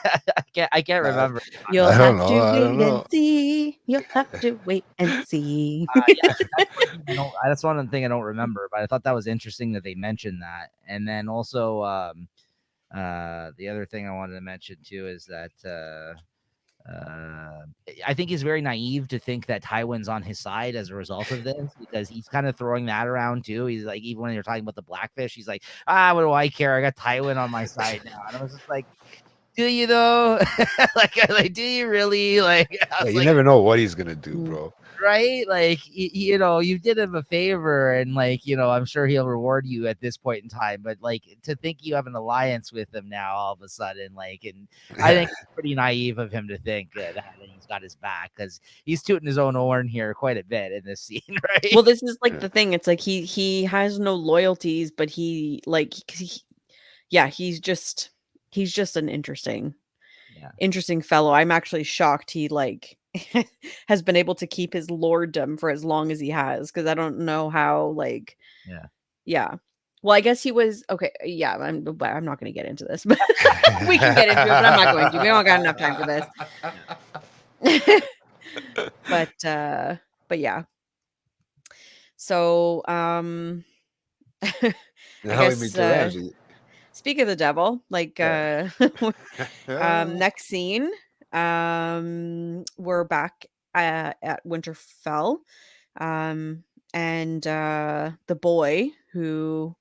can't I, remember. You'll I don't have know. to I don't wait and know. see. You'll have to wait and see. Yeah, so that's one thing I don't. That's one thing I don't remember. But I thought that was interesting that they mentioned that. And then also, the other thing I wanted to mention too is that I think he's very naive to think that Tywin's on his side as a result of this because he's kind of throwing that around too. He's like, even when you're talking about the Blackfish, he's like, what do I care? I got Tywin on my side now. And I was just like, do you though? like, do you really? Like, I Yeah, was you like, never know what he's gonna do, Mm. bro. right? Like, you did him a favor, and like, I'm sure he'll reward you at this point in time. But like, to think you have an alliance with him now, all of a sudden, like, and I think it's pretty naive of him to think that he's got his back because he's tooting his own horn here quite a bit in this scene, right? Well, this is like Yeah. the thing. It's like he has no loyalties, but he like yeah, he's just an Yeah, interesting fellow. I'm actually shocked he like has been able to keep his lorddom for as long as he has because I don't know how like yeah, yeah. Well, I guess he was okay. Yeah, but I'm not going to get into this, but we can get into it, but I'm not going to. We don't got enough time for this. yeah, But yeah. So I Now we meet guess to Ramsey. speak of the devil, like Yeah. next scene, we're back at Winterfell. And the boy who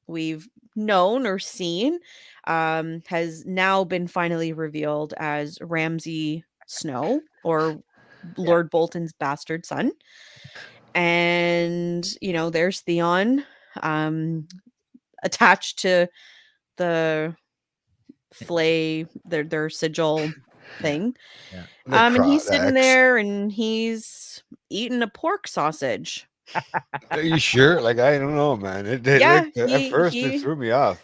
we've known or seen has now been finally revealed as Ramsay Snow, or yeah, Lord Bolton's bastard son. And there's Theon, um attached to the flay, their sigil yeah, thing. yeah. And he's The sitting X. there and he's eating a pork sausage. Are you sure? Like, I don't know, man. Yeah, At he first it he threw me off.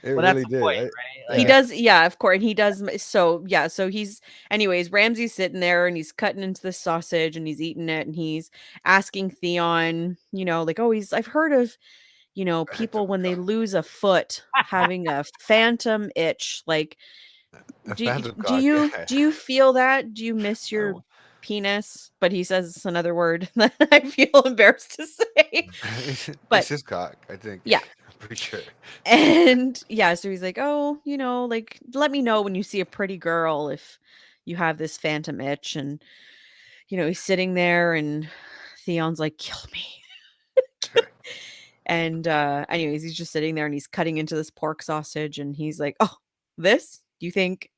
It Well, that's really the did. point, right? he Like, Yeah. does, yeah, of course, and he does. So yeah, so he's, anyways, Ramsay's sitting there and he's cutting into the sausage and he's eating it and he's asking Theon, like, oh, I've heard of, Phantom people when they cock. lose a foot having a phantom itch. Like, A do y phantom do cock. you Yeah. do you feel that? Do you miss I your w- penis? But he says another word that I feel embarrassed to say. it's But his cock, I think. yeah. I'm pretty sure. And yeah, so he's like, "Oh, like, let me know when you see a pretty girl if you have this phantom itch." And he's sitting there and Theon's like, "Kill me." And anyways, he's just sitting there and he's cutting into this pork sausage and he's like, "Oh, this? Do you think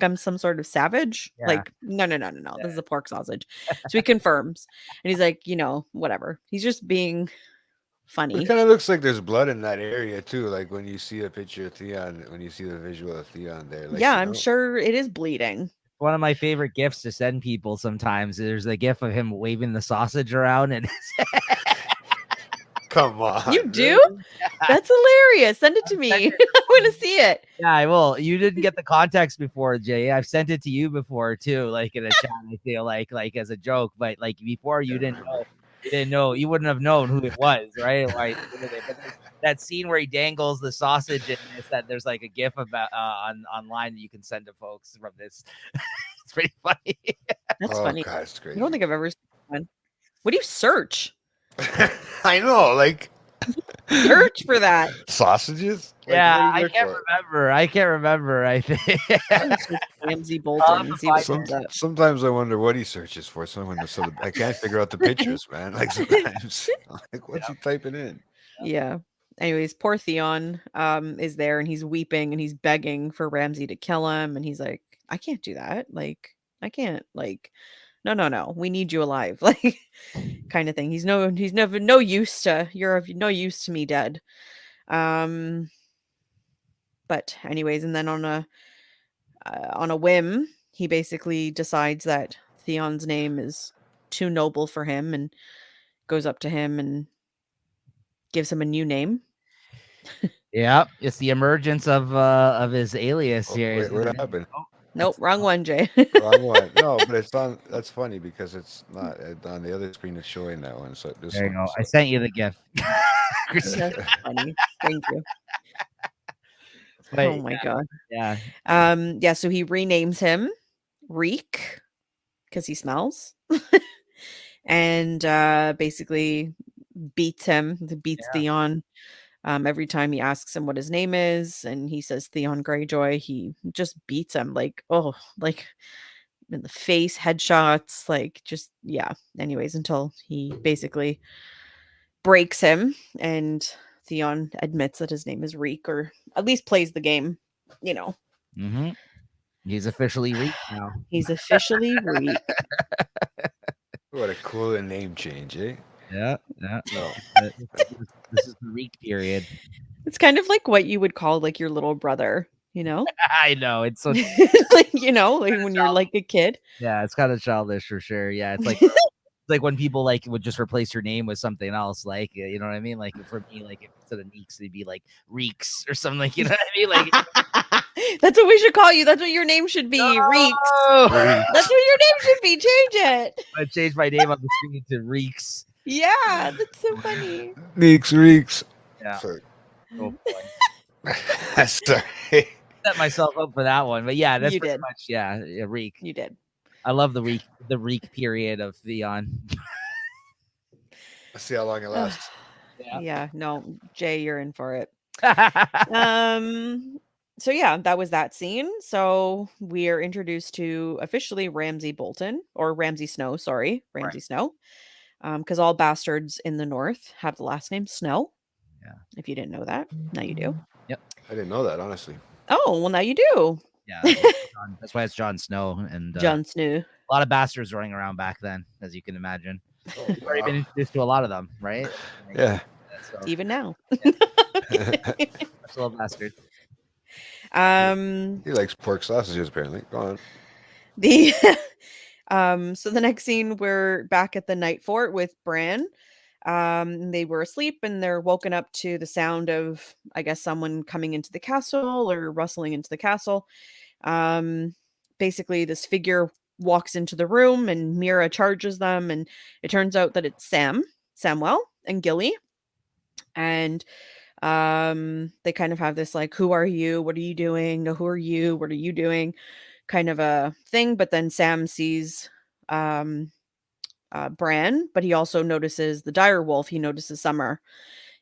I'm some sort of savage?" yeah, Like, no, no, no, no, no. This is a pork sausage. So he confirms. And he's like, whatever. He's just being But it funny. kind of looks like there's blood in that area too. Like when you see a picture of Theon, when you see the visual of Theon there, like Yeah, I'm sure it is bleeding. one of my favorite gifts to send people sometimes. There's a gif of him waving the sausage around, and Come on. You do? really? That's hilarious. Send it to me. I want to see it. yeah, I will. You didn't get the context before, Jay. I've sent it to you before too, like in a chat. I feel like as a joke, but like before you didn't know. You didn't know. You wouldn't have known who it was, right? Like, but there's that scene where he dangles the sausage, and there's like a GIF about online that you can send to folks from this. It's pretty funny. That's Oh funny. God, it's I crazy. don't think I've ever seen one. What do you search? I know, like Search for that. sausages. Like, Yeah, what do you I look can't for? remember. I can't remember. I think. I'm gonna search Ramsey I'll Bolton have to and see what find comes up. Sometimes I wonder what he searches for. I can't figure out the pictures, man. Like sometimes, like what's he typing in? Yeah. Anyways, poor Theon is there and he's weeping and he's begging for Ramsey to kill him and he's like, I can't do that. Like, I can't like no. We need you alive. Like kind of thing. He's never no use to you're of no use to me dead. Um but anyways, and then on a whim, he basically decides that Theon's name is too noble for him and goes up to him and gives him a new name. Yeah, it's the emergence of his alias Oh, here. wait, what happened? Nope, wrong one, Jay. Wrong one. No, but it's on. That's funny because it's not on the other screen. It's showing that one. So this There you one. go. I So. sent you the GIF. That's funny. Thank you. But Oh my god. yeah, Yeah, so he renames him Reek because he smells. And basically beats yeah. Theon. Every time he asks him what his name is, and he says Theon Greyjoy, he just beats him like in the face, headshots, like just yeah. Anyways, until he basically breaks him, and Theon admits that his name is Reek, or at least plays the game. You know, Mm-hmm. He's officially Reek now. he's officially Reek. What a cool name change, eh? Yeah, yeah. No. This is the Reek period. It's kind of like what you would call like your little brother, you know? I know it's so Like, like when you're like a kid. yeah, it's kind of childish for sure. Yeah, it's like when people like would just replace your name with something else, like you know what I mean. Like for me, like if instead of Neeks, they'd be like Reeks or something. Like you know what I mean. Like That's what we should call you. That's what your name should be. Reeks. no! That's what your name should be. Change it. I changed my name on the screen to Reeks. Yeah, that's so funny. Reeks. Yeah. Sorry. Oh boy. Sorry. Set myself up for that one, but yeah, that's You pretty did. much yeah, Reek. You did. I love the Reek period of Theon. Let's see how long it lasts. Yeah, no, Jay, you're in for it. Yeah. So yeah, that was that scene. So we are introduced to officially Ramsay Bolton or Ramsay Snow, sorry, Ramsay Snow. Because all bastards in the north have the last name Snow. Yeah. If you didn't know that, now you do. Yep. I didn't know that, honestly. Oh, well, now you do. Yeah. That's why it's Jon Snow and Jon Snow. a lot of bastards running around back then, as you can imagine. Oh, We've already been introduced to a lot of them, right? Like, yeah. So, Even now. still a bastard. Um He likes pork sausages, apparently. Go on. the so the next scene we're back at the night fort with Bran. They were asleep and they're woken up to the sound of, I guess, someone coming into the castle or rustling into the castle. Basically, this figure walks into the room and Mira charges them, and it turns out that it's Samwell, and Gilly. And they kind of have this like, who are you? What are you doing? No, who are you? What are you doing? Kind of a thing. But then Sam sees Bran, but he also notices the dire wolf. He notices Summer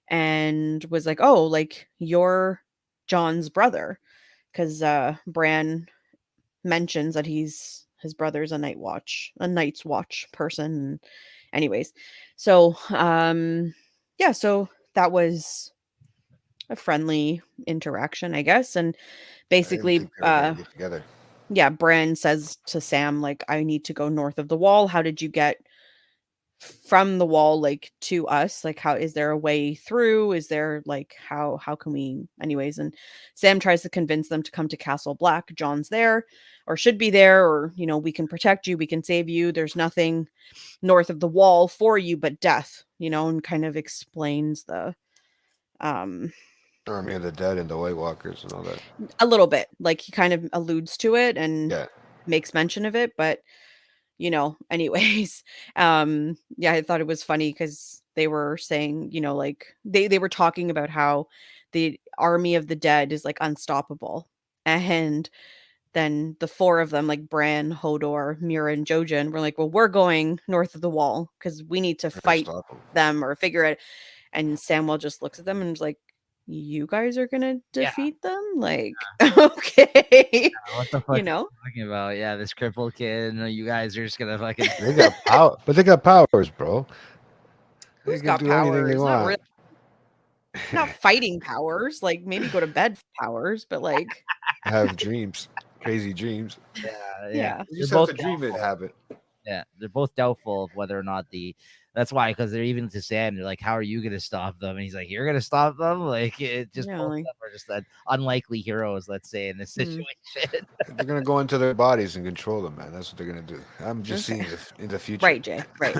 and was like, oh, like you're John's brother. Because Bran mentions that his brother's a night's watch person. Anyways, so yeah, so that was a friendly interaction, I guess. And I didn't basically, think they were gonna get together. yeah, Bran says to Sam, like, I need to go north of the wall. How did you get from the wall, like, to us, like, how is there a way through? Is there, like, how can we anyways, and Sam tries to convince them to come to Castle Black. John's there, or should be there, or, we can protect you, we can save you. There's nothing north of the wall for you but death, and kind of explains the, um Army of the Dead and the White Walkers and all that. a little bit, like, he kind of alludes to it and Yeah. makes mention of it, but anyways. Yeah, I thought it was funny because they were saying, like, they were talking about how the army of the dead is, like, unstoppable. And then the four of them, like Bran, Hodor, Mira, and Jojen, were like, well, we're going north of the wall because we need to Or fight stop them. them or figure it. And Samuel just looks at them and is like, you guys are gonna Yeah. defeat them? Like, okay. What the fuck are you talking about? Yeah, this crippled kid. And you guys are just gonna fucking. They got power, but they got powers, bro. They Who's can got do anything they powers? Not want. really. Not fighting powers, like, maybe go to bed powers, but, like, Have dreams, crazy dreams. Yeah, yeah. yeah. You They're just have both to dream it, doubtful. have it. Yeah, they're both doubtful of whether or not the. That's why, because they're even to Sam. They're like, "How are you gonna stop them?" And he's like, "You're gonna stop them." Like, it just Yeah, both of like, them are just unlikely heroes. Let's say in this situation. They're gonna go into their bodies and control them, man. That's what they're gonna do. I'm just okay. seeing in the future. Right, Jay, right.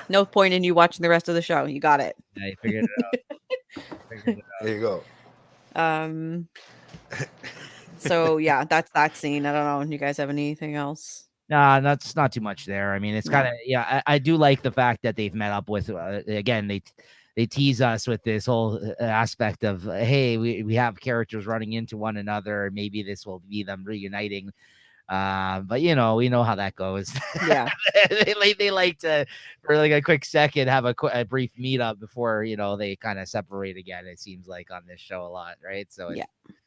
No point in you watching the rest of the show. You got it. Yeah, you figured it out. Figured it out. There you go. So yeah, that's that scene. I don't know. Do you guys have anything else? Nah, that's not too much there. I mean, it's No. kind of I do like the fact that they've met up with again. They tease us with this whole aspect of hey, we have characters running into one another. Maybe this will be them reuniting. But we know how that goes. Yeah. they like to for like a quick second have a brief meetup before they kind of separate again. It seems like on this show a lot, right? So Yeah.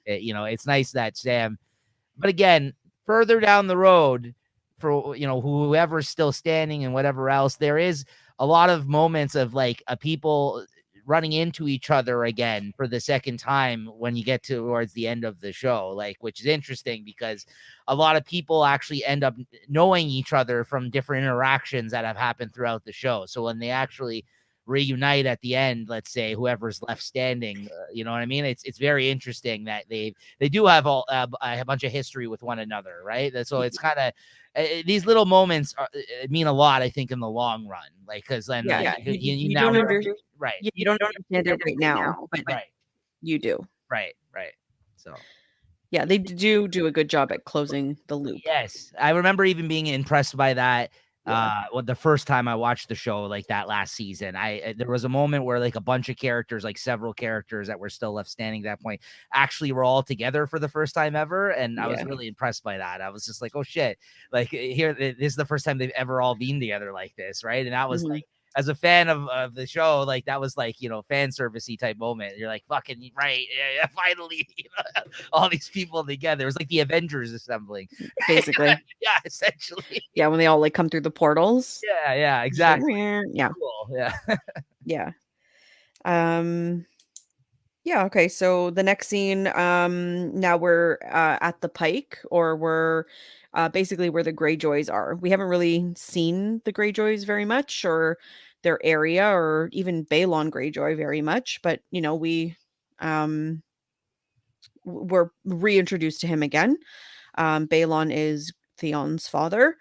it's nice that Sam. But again, further down the road, for whoever's still standing and whatever else, there is a lot of moments of like people running into each other again for the second time when you get towards the end of the show, like, which is interesting because a lot of people actually end up knowing each other from different interactions that have happened throughout the show. So when they actually reunite at the end, let's say whoever's left standing, you know what I mean? It's very interesting that they do have a bunch of history with one another, right? So it's kind of these little moments mean a lot, I think, in the long run, like because then you you now don't understand. right, You don't understand it right now, but right, you do. right. So Yeah, they do a good job at closing the loop. yes, I remember even being impressed by that. Yeah. Well, the first time I watched the show, like that last season, there was a moment where like a bunch of characters, like several characters that were still left standing at that point, actually were all together for the first time ever, and I was Yeah. really impressed by that. I was just like, oh shit, like here, this is the first time they've ever all been together like this, right? And that was Mhm. like, as a fan of the show, like that was like fan servicey type moment. You're like, fucking right, yeah, finally, all these people together. It was like the Avengers assembling, Basically. yeah, essentially. Yeah, when they all like come through the portals. Yeah, exactly. Yeah. Cool. Yeah. Yeah. Yeah, okay. So the next scene, now we're at the Pike, or we're basically where the Greyjoys are. We haven't really seen the Greyjoys very much, or their area, or even Balon Greyjoy very much, but we um were reintroduced to him again. Balon is Theon's father.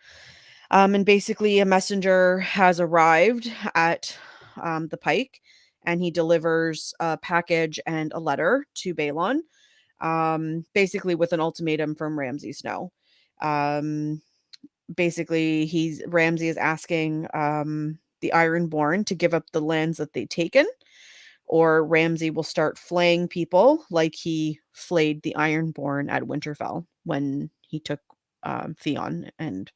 And basically, a messenger has arrived at the Pike, and he delivers a package and a letter to Balon, basically with an ultimatum from Ramsay Snow. Um, Basically, Ramsay is asking the Ironborn to give up the lands that they've taken, or Ramsay will start flaying people like he flayed the Ironborn at Winterfell when he took Theon and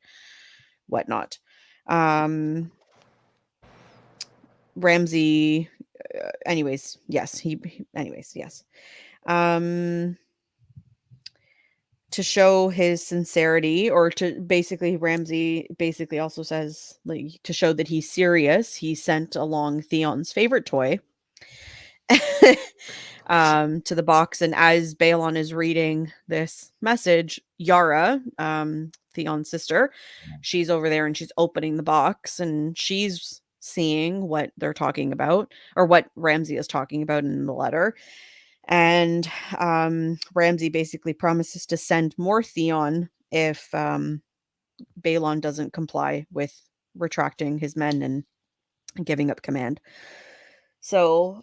whatnot. Ramsay, anyways, yes, anyways, yes. To show his sincerity, or to basically, Ramsay basically also says, like, to show that he's serious, he sent along Theon's favorite toy to the box. And as Balon is reading this message, Yara, Theon's sister. She's over there and she's opening the box and she's seeing what they're talking about or what Ramsay is talking about in the letter. And Ramsay basically promises to send more Theon if Balon doesn't comply with retracting his men and giving up command. So,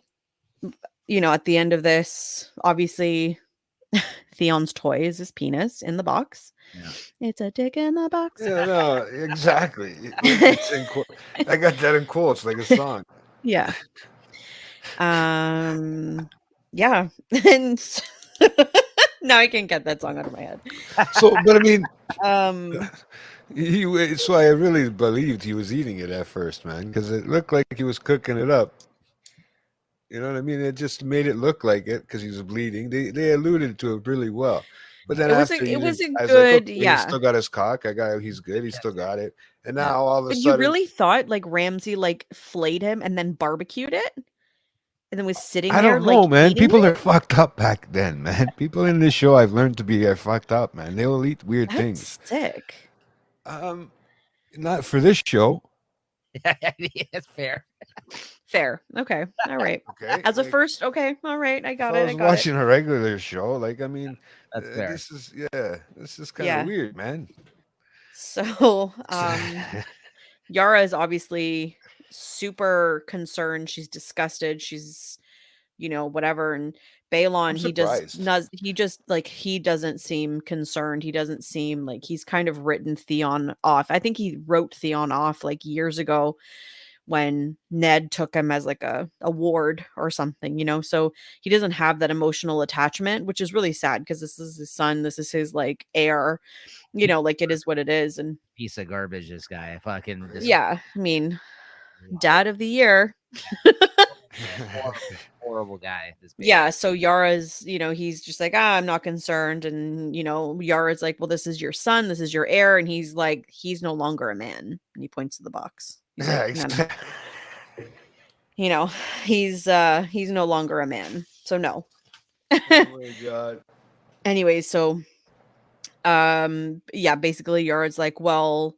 at the end of this, obviously, Theon's toy is his penis in the box. Yeah. It's a dick in the box. Yeah, no, exactly. It's in quote. I got that in quotes, like a song. Yeah. Yeah. And now I can't get that song out of my head. So, but I mean, Um, so I really believed he was eating it at first, man, because it looked like he was cooking it up. You know what I mean? It just made it look like it because he was bleeding. They alluded to it really well. But then after it you was didn't, a I was like, good, okay, he's yeah. still got his cock. He's good. He's still got it. And now all of a But you sudden, really thought like Ramsay like flayed him and then barbecued it and then was sitting I there don't like know, man. eating People it? are fucked up back then, man. People in this show I've learned to be are fucked up, man. They will eat weird things. That's sick. Um, Not for this show. Yeah, that's fair. Fair. Okay. All right. Okay, As a like first, okay. All right. I if got I it. I was got it. watching a regular show, like I mean, That's fair. this is kind of Yeah. weird, man. So, Yara is obviously super concerned. She's disgusted. She's, whatever. And I'm Balon, surprised. he just like he doesn't seem concerned. He doesn't seem like he's kind of written Theon off. I think he wrote Theon off like years ago when Ned took him as like a ward or something, So he doesn't have that emotional attachment, which is really sad because this is his son. This is his like heir, like it is what it is. And Piece of garbage, this guy. Fucking yeah, I mean, dad of the year. horrible, horrible guy. This baby. Yeah, so Yara's, he's just like, I'm not concerned. And, Yara's like, well, this is your son, this is your heir. And he's like, he's no longer a man. And he points to the box. He's Yeah, like, no, he's no longer a man. So no. oh my god. Anyways, so yeah, basically Yara's like, well,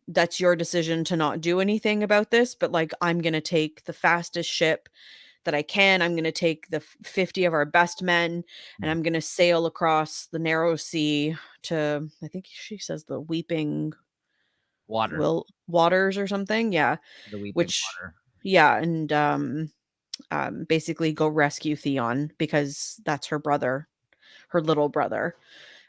that's your decision to not do anything about this, but like I'm gonna take the fastest ship that I can. I'm gonna take the 50 of our best men and I'm gonna sail across the narrow sea to, I think she says, the weeping Water. waters or something. Yeah. The weeping Which water. yeah, and basically go rescue Theon because that's her brother, her little brother.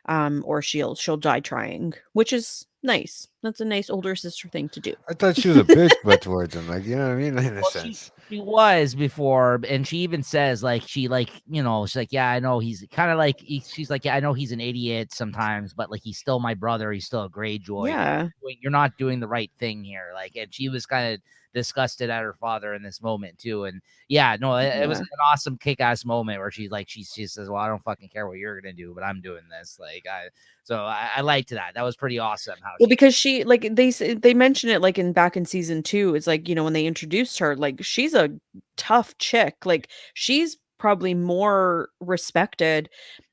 Or she'll die trying, which is nice. That's a nice older sister thing to do. I thought she was a bitch, but towards him, like you know what I mean, in a Well, sense. she was before, and she even says like she's like, yeah, I know he's kind of like she's like, yeah, I know he's an idiot sometimes, but like he's still my brother. He's still a Greyjoy. Yeah. You're not doing the right thing here. Like, and she was kind of disgusted at her father in this moment too. And yeah, no, it was Yeah. an awesome kick-ass moment where she's like, she says, well, I don't fucking care what you're gonna do, but I'm doing this. Like, I liked that. That was pretty awesome. How Well, because she like they mention it like back in season 2. It's like, when they introduced her, like she's a tough chick. Like she's probably more respected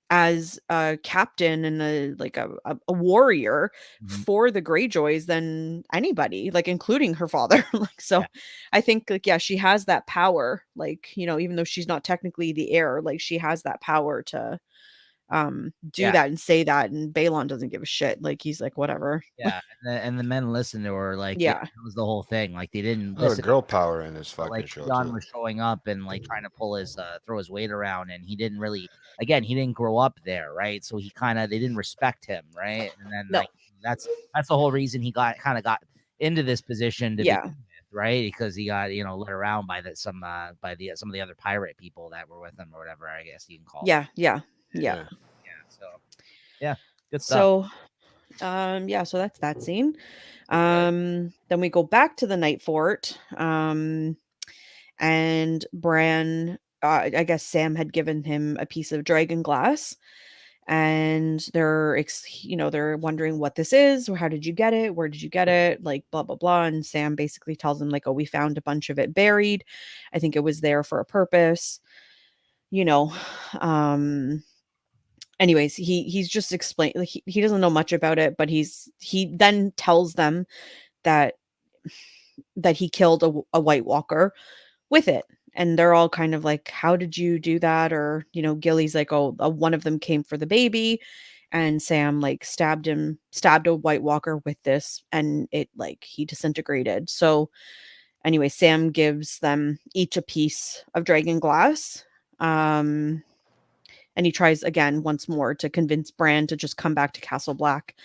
as a captain and a warrior for the Greyjoys than anybody, like including her father. Like so, Yeah. I think like yeah, she has that power. Like even though she's not technically the heir, like she has that power to do Yeah. that and say that. And Balon doesn't give a shit. Like he's like whatever. Yeah, and the men listened to her like Yeah. that was the whole thing. Like they didn't A lot of listen. girl power in this But fucking like show Theon too. was showing up and like trying to pull his throw his weight around, and he didn't really. Again, he didn't grow up there, right? So they didn't respect him, right? And then No. like that's the whole reason he got into this position to Yeah. begin with, right? Because he got led around by some of the other pirate people that were with him or whatever. I guess you can call them. Yeah. Yeah. So yeah, good stuff. So yeah, so that's that scene. Then we go back to the Night Fort. And Bran, I guess Sam had given him a piece of dragon glass, and they're wondering what this is, or how did you get it, where did you get it, like blah blah blah. And Sam basically tells them like, oh, we found a bunch of it buried. I think it was there for a purpose. um anyways, he's just explained, like, he doesn't know much about it, but he then tells them that he killed a White Walker with it. And they're all kind of like, how did you do that? Or, Gilly's like, oh, one of them came for the baby. And Sam like stabbed a White Walker with this, and it like he disintegrated. So anyway, Sam gives them each a piece of dragon glass. And he tries again once more to convince Bran to just come back to Castle Black.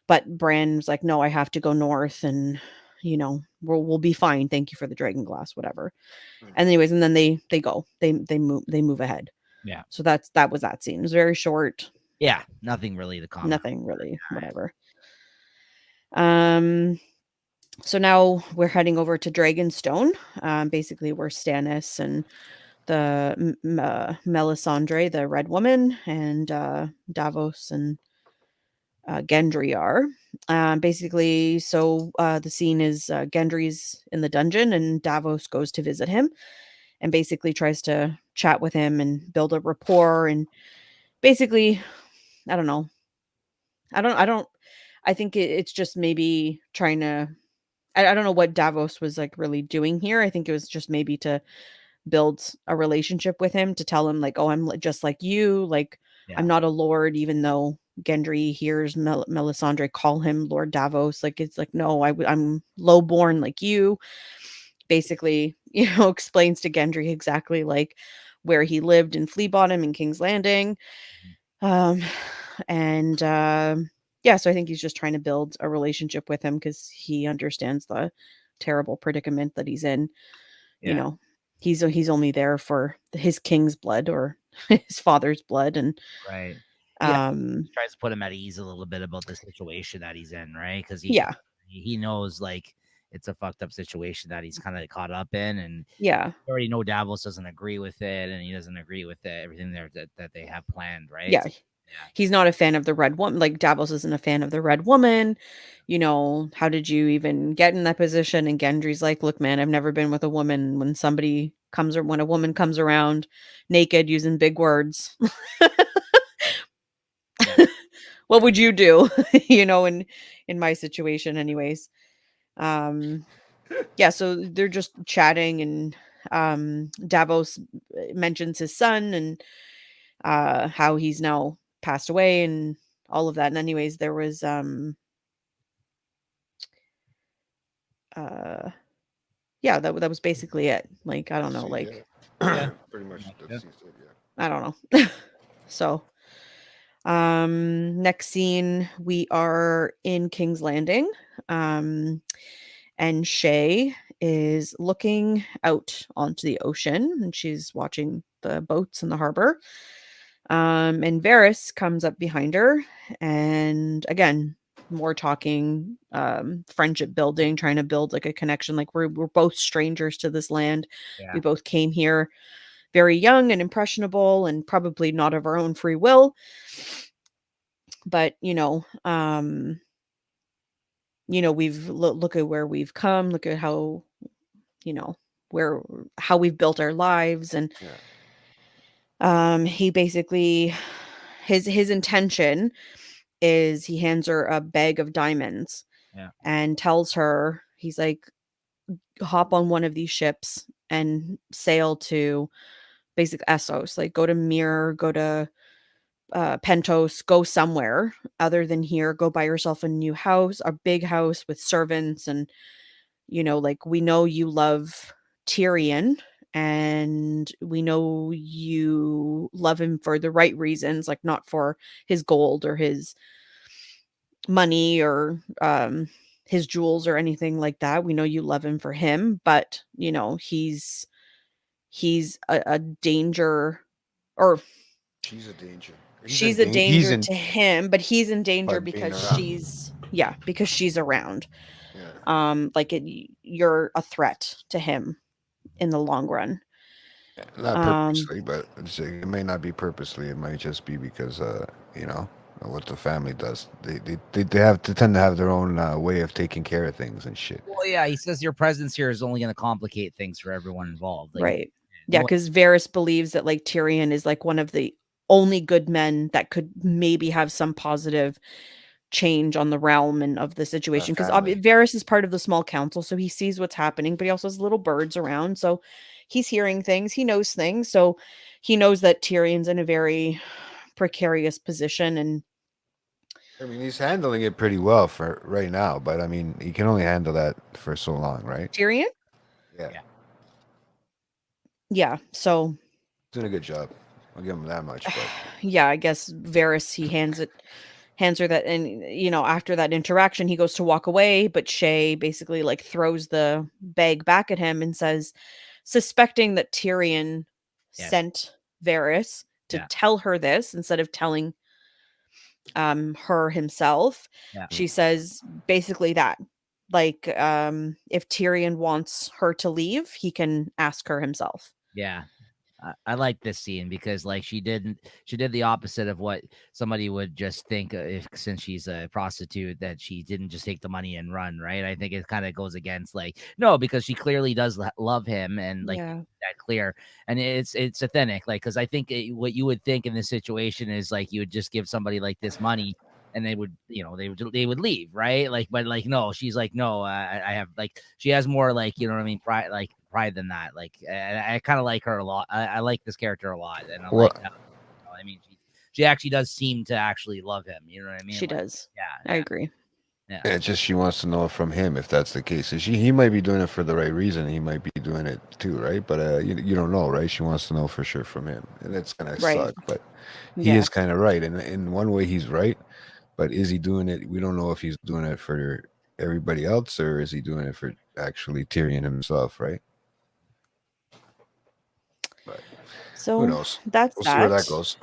But Bran's like, no, I have to go north, and we'll be fine. Thank you for the dragon glass, whatever. And anyways, and then they go. They move ahead. Yeah. So that was that scene. It was very short. Yeah, nothing really to comment. Nothing really, whatever. So now we're heading over to Dragonstone, basically where Stannis and the Melisandre, the Red Woman, and Davos and Gendry are. Basically, so the scene is Gendry's in the dungeon, and Davos goes to visit him, and basically tries to chat with him and build a rapport, and basically, I don't know. I think it's just maybe trying to. I don't know what Davos was like really doing here. I think it was just maybe to build a relationship with him, to tell him like, oh, I'm just like you, like I'm not a lord, even though Gendry hears Melisandre call him Lord Davos. Like it's like, no, I'm low born like you. Basically, explains to Gendry exactly like where he lived in Flea Bottom and King's Landing. And yeah, so I think he's just trying to build a relationship with him because he understands the terrible predicament that he's in. He's only there for his king's blood or his father's blood, and right. Tries to put him at ease a little bit about the situation that he's in, right? Because he knows like it's a fucked up situation that he's kind of caught up in, and you already know Davos doesn't agree with it, and he doesn't agree with everything there that they have planned, right? Yeah. He's not a fan of the Red Woman. Like Davos isn't a fan of the Red Woman. How did you even get in that position? And Gendry's like, look, man, I've never been with a woman. When a woman comes around naked using big words, what would you do? In my situation, anyways. Yeah, so they're just chatting, and Davos mentions his son and how he's now passed away and all of that. And anyways, there was yeah, that was basically it. Like I don't know, like pretty much that's it, I don't know. So next scene, we are in King's Landing. And Shay is looking out onto the ocean, and she's watching the boats in the harbor. And Varys comes up behind her, and again, more talking, friendship building, trying to build like a connection. Like we're both strangers to this land. Yeah. We both came here very young and impressionable, and probably not of our own free will. But we've look at where we've come. Look at how, how we've built our lives, and he basically his intention is he hands her a bag of diamonds and tells her, he's like, hop on one of these ships and sail to basic Essos, like go to Mir, go to Pentos, go somewhere other than here, go buy yourself a new house, a big house with servants, and like we know you love Tyrion, and we know you love him for the right reasons, like not for his gold or his money or his jewels or anything like that. We know you love him for him, but he's a danger, or she's a danger. She's a danger to him, but he's in danger because she's around. Like you're a threat to him in the long run. Not purposely, but it may not be purposely. It might just be because what the family does. They have to tend to have their own way of taking care of things and shit. Well, yeah, he says your presence here is only going to complicate things for everyone involved. Like, right. Yeah, because Varys believes that like Tyrion is like one of the only good men that could maybe have some positive change on the realm and of the situation, because family. Varys is part of the small council, so he sees what's happening, but he also has little birds around, so he's hearing things, he knows things, so he knows that Tyrion's in a very precarious position. And I mean, he's handling it pretty well for right now, but I mean, he can only handle that for so long, right? Tyrion, Yeah, Yeah. yeah, so doing a good job. I'll give him that much, but yeah, I guess Varys, he hands her that, and after that interaction he goes to walk away, but Shay basically like throws the bag back at him and says, suspecting that Tyrion Yeah. sent Varys to Yeah. tell her this instead of telling her himself. Yeah. She says basically that, like, if Tyrion wants her to leave, he can ask her himself. Yeah. I like this scene because like she did the opposite of what somebody would just think, if since she's a prostitute, that she didn't just take the money and run, right? I think it kind of goes against, like, no, because she clearly does love him, and like Yeah. that clear, and it's authentic, like, because I think what you would think in this situation is like you would just give somebody like this money and they would, they would leave, right? Like, but like, no, she's like, no, I have, like, she has more, like, you know what I mean, pride than that. Like, I kind of like her a lot. I like this character a lot, and I like well, how, I mean, she actually does seem to actually love him. You know what I mean? She Like, does. yeah, I yeah, agree. yeah. it's just she wants to know from him if that's the case. He might be doing it for the right reason. He might be doing it too, right? But you don't know, right? She wants to know for sure from him, and it's gonna Right. suck. But he Yeah. is kind of right, and in one way he's right. But is he doing it? We don't know if he's doing it for everybody else or is he doing it for actually Tyrion himself, right? But who So knows? that's We'll see where that that. goes.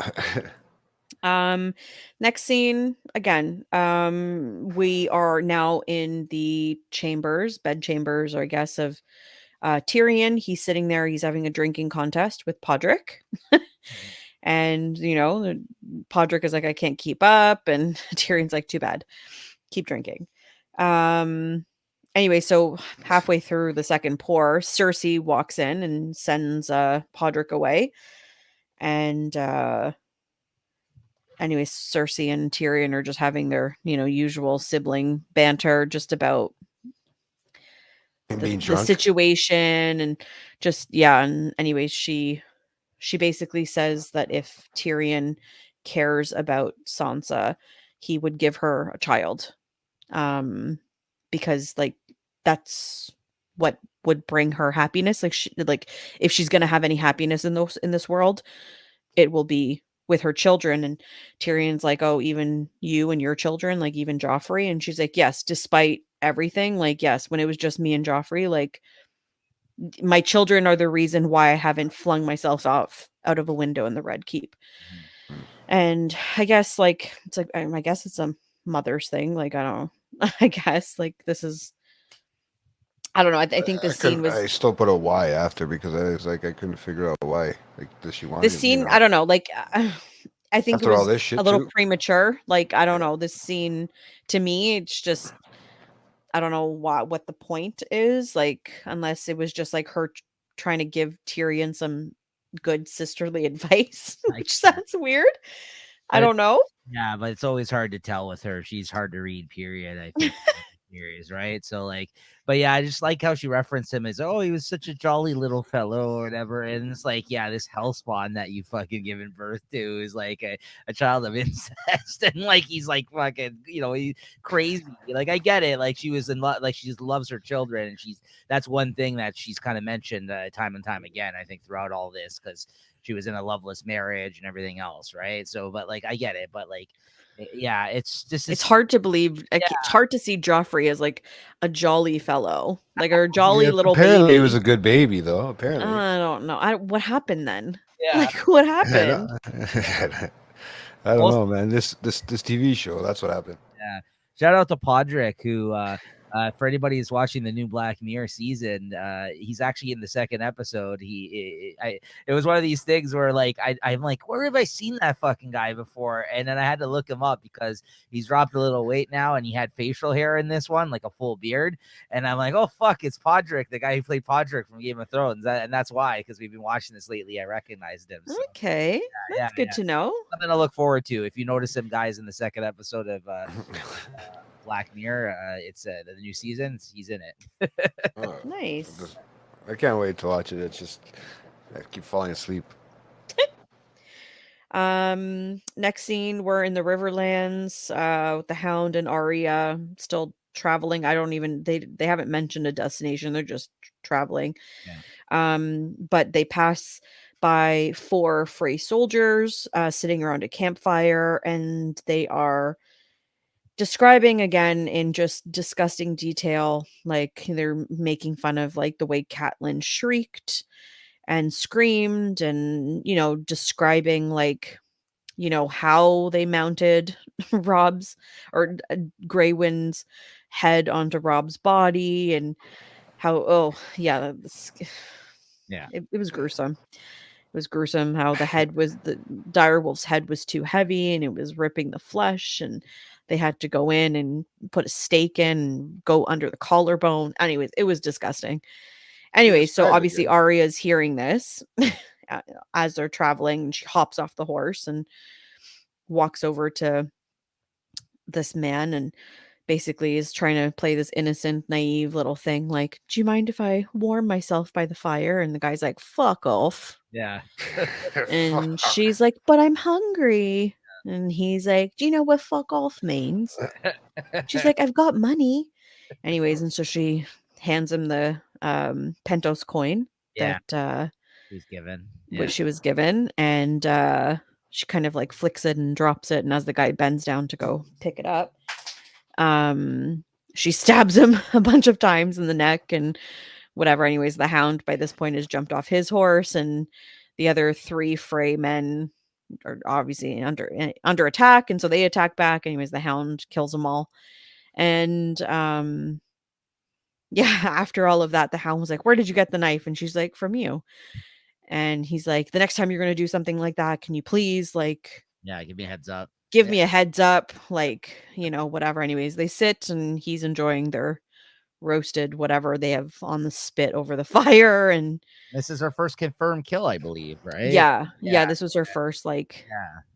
Um, Next scene again. We are now in the bed chambers, or I guess of Tyrion. He's sitting there, he's having a drinking contest with Podrick. Mhm. And Podrick is like, I can't keep up, and Tyrion's like, too bad. Keep drinking. Um Anyway, so halfway through the second pour, Cersei walks in and sends Podrick away. And anyway, Cersei and Tyrion are just having their, usual sibling banter just about Him the being the drunk. situation, and just, yeah, and anyway, she basically says that if Tyrion cares about Sansa, he would give her a child. Because, like, that's what would bring her happiness. Like, if she's going to have any happiness in this world, it will be with her children. And Tyrion's like, "Oh, even you and your children, like even Joffrey?" And she's like, "Yes, despite everything, like, yes, when it was just me and Joffrey, like, my children are the reason why I haven't flung myself off out of a window in the Red Keep." Mhm. And I guess, like, it's like, I guess it's a mother's thing. Like, I don't know. I guess, like, this is, I don't know. I think I this scene couldn't. I was still put a Y after because I was like I couldn't figure out why. Like, does she want to? I don't know. Like, I think it After all was this a shit little too. premature. Like, I don't Yeah. know. This scene, to me, it's just, I don't know what the point is. Like, unless it was just like her trying to give Tyrion some good sisterly advice, I which guess. sounds weird. I But don't know. yeah, but it's always hard to tell with her. She's hard to read, period. I think series, right? So like, but yeah, I just like how she referenced him as, oh, he was such a jolly little fellow or whatever. And it's like, yeah, this hellspawn that you fucking given birth to is like a child of incest, and like he's like fucking, he crazy. Like, I get it. Like, she was in love, like she just loves her children, and that's one thing that she's kind of mentioned time and time again, I think, throughout all this, because she was in a loveless marriage and everything else, right? So, but like, I get it, but like, yeah, it's just It's this. hard to believe. It's hard to see Joffrey as like a jolly fellow, like a Yeah. jolly little Apparently, he was baby. a good baby, though. Apparently. I don't know. What happened then? Yeah. Like, what I happened? don't, I don't Also, know, man. This TV show. That's what happened. yeah. Shout out to Podrick, who For anybody who's watching the new Black Mirror season, he's actually in the second episode. It was one of these things where like I'm like, where have I seen that fucking guy before? And then I had to look him up because he's dropped a little weight now, and he had facial hair in this one, like a full beard. And I'm like, oh fuck, it's Podrick, the guy who played Podrick from Game of Thrones, and that's why, because we've been watching this lately. I recognized him. So, Okay, that's good to know. something to look forward to. If you notice some guys in the second episode of Black Mirror, it's the new season. He's in it. Oh, Nice. I can't wait to watch it. It's just I keep falling asleep. Next scene, we're in the Riverlands, with the Hound and Arya still traveling. I don't even they haven't mentioned a destination. They're just traveling. Yeah. But they pass by 4 Frey soldiers sitting around a campfire, and they are describing again in just disgusting detail, like they're making fun of like the way Catelyn shrieked and screamed, and describing like how they mounted Rob's or Grey Wind's head onto Rob's body, and how Yeah. it was gruesome. It was gruesome how the direwolf's head was too heavy and it was ripping the flesh, and they had to go in and put a stake in and go under the collarbone. Anyways, it was disgusting. Yeah, Anyway, so describe it obviously again. Arya's hearing this as they're traveling, and she hops off the horse and walks over to this man and basically is trying to play this innocent, naive little thing like, "Do you mind if I warm myself by the fire?" And the guy's like, "Fuck off." Yeah. And she's like, "But I'm hungry." And he's like, "Do you know what fuck off means?" She's like, "I've got money." Anyways, and so she hands him the Pentos coin Yeah. that He's given. which Yeah. she was given, and she kind of like flicks it and drops it, and as the guy bends down to go pick it up, um she stabs him a bunch of times in the neck and whatever. Anyways, the Hound by this point has jumped off his horse, and the other 3 Frey men are obviously under attack, and so they attack back. Anyways, the Hound kills them all, and yeah, after all of that, the Hound was like, "Where did you get the knife?" And she's like, "From you." And he's like, "The next time you're going to do something like that, can you please like Yeah. Give me a heads up. give me a heads up, like, whatever." Anyways, they sit and he's enjoying their roasted whatever they have on the spit over the fire, and This is her first confirmed kill, I believe, right? yeah, this was her first like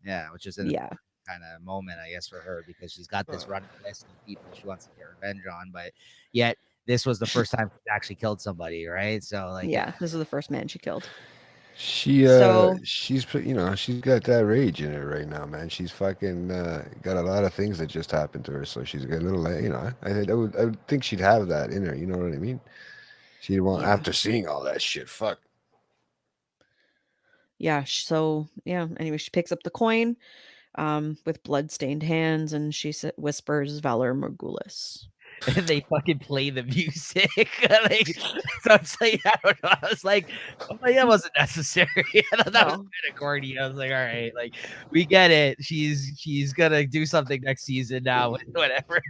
Yeah. Which is an yeah. kind of moment, I guess, for her, because she's got this running list of people she wants to get revenge on, but yet this was the first time she actually killed somebody, right? So like, Yeah, this is the first man she killed. She So she's got that rage in her right now, man. She's fucking got a lot of things that just happened to her, so she's got a little, I would think she'd have that in her. You know what I mean? She'd want, yeah. after seeing all that shit. Fuck. Yeah, so yeah, anyway, she picks up the coin with blood-stained hands, and she whispers Valor Morgulis. and they fucking play the music. Like, so it's like, I don't know. I was like, oh, yeah, it wasn't necessary. I thought that was No. kind of corny. I was like, all right, like, we get it. She's gonna do something next season now. Whatever,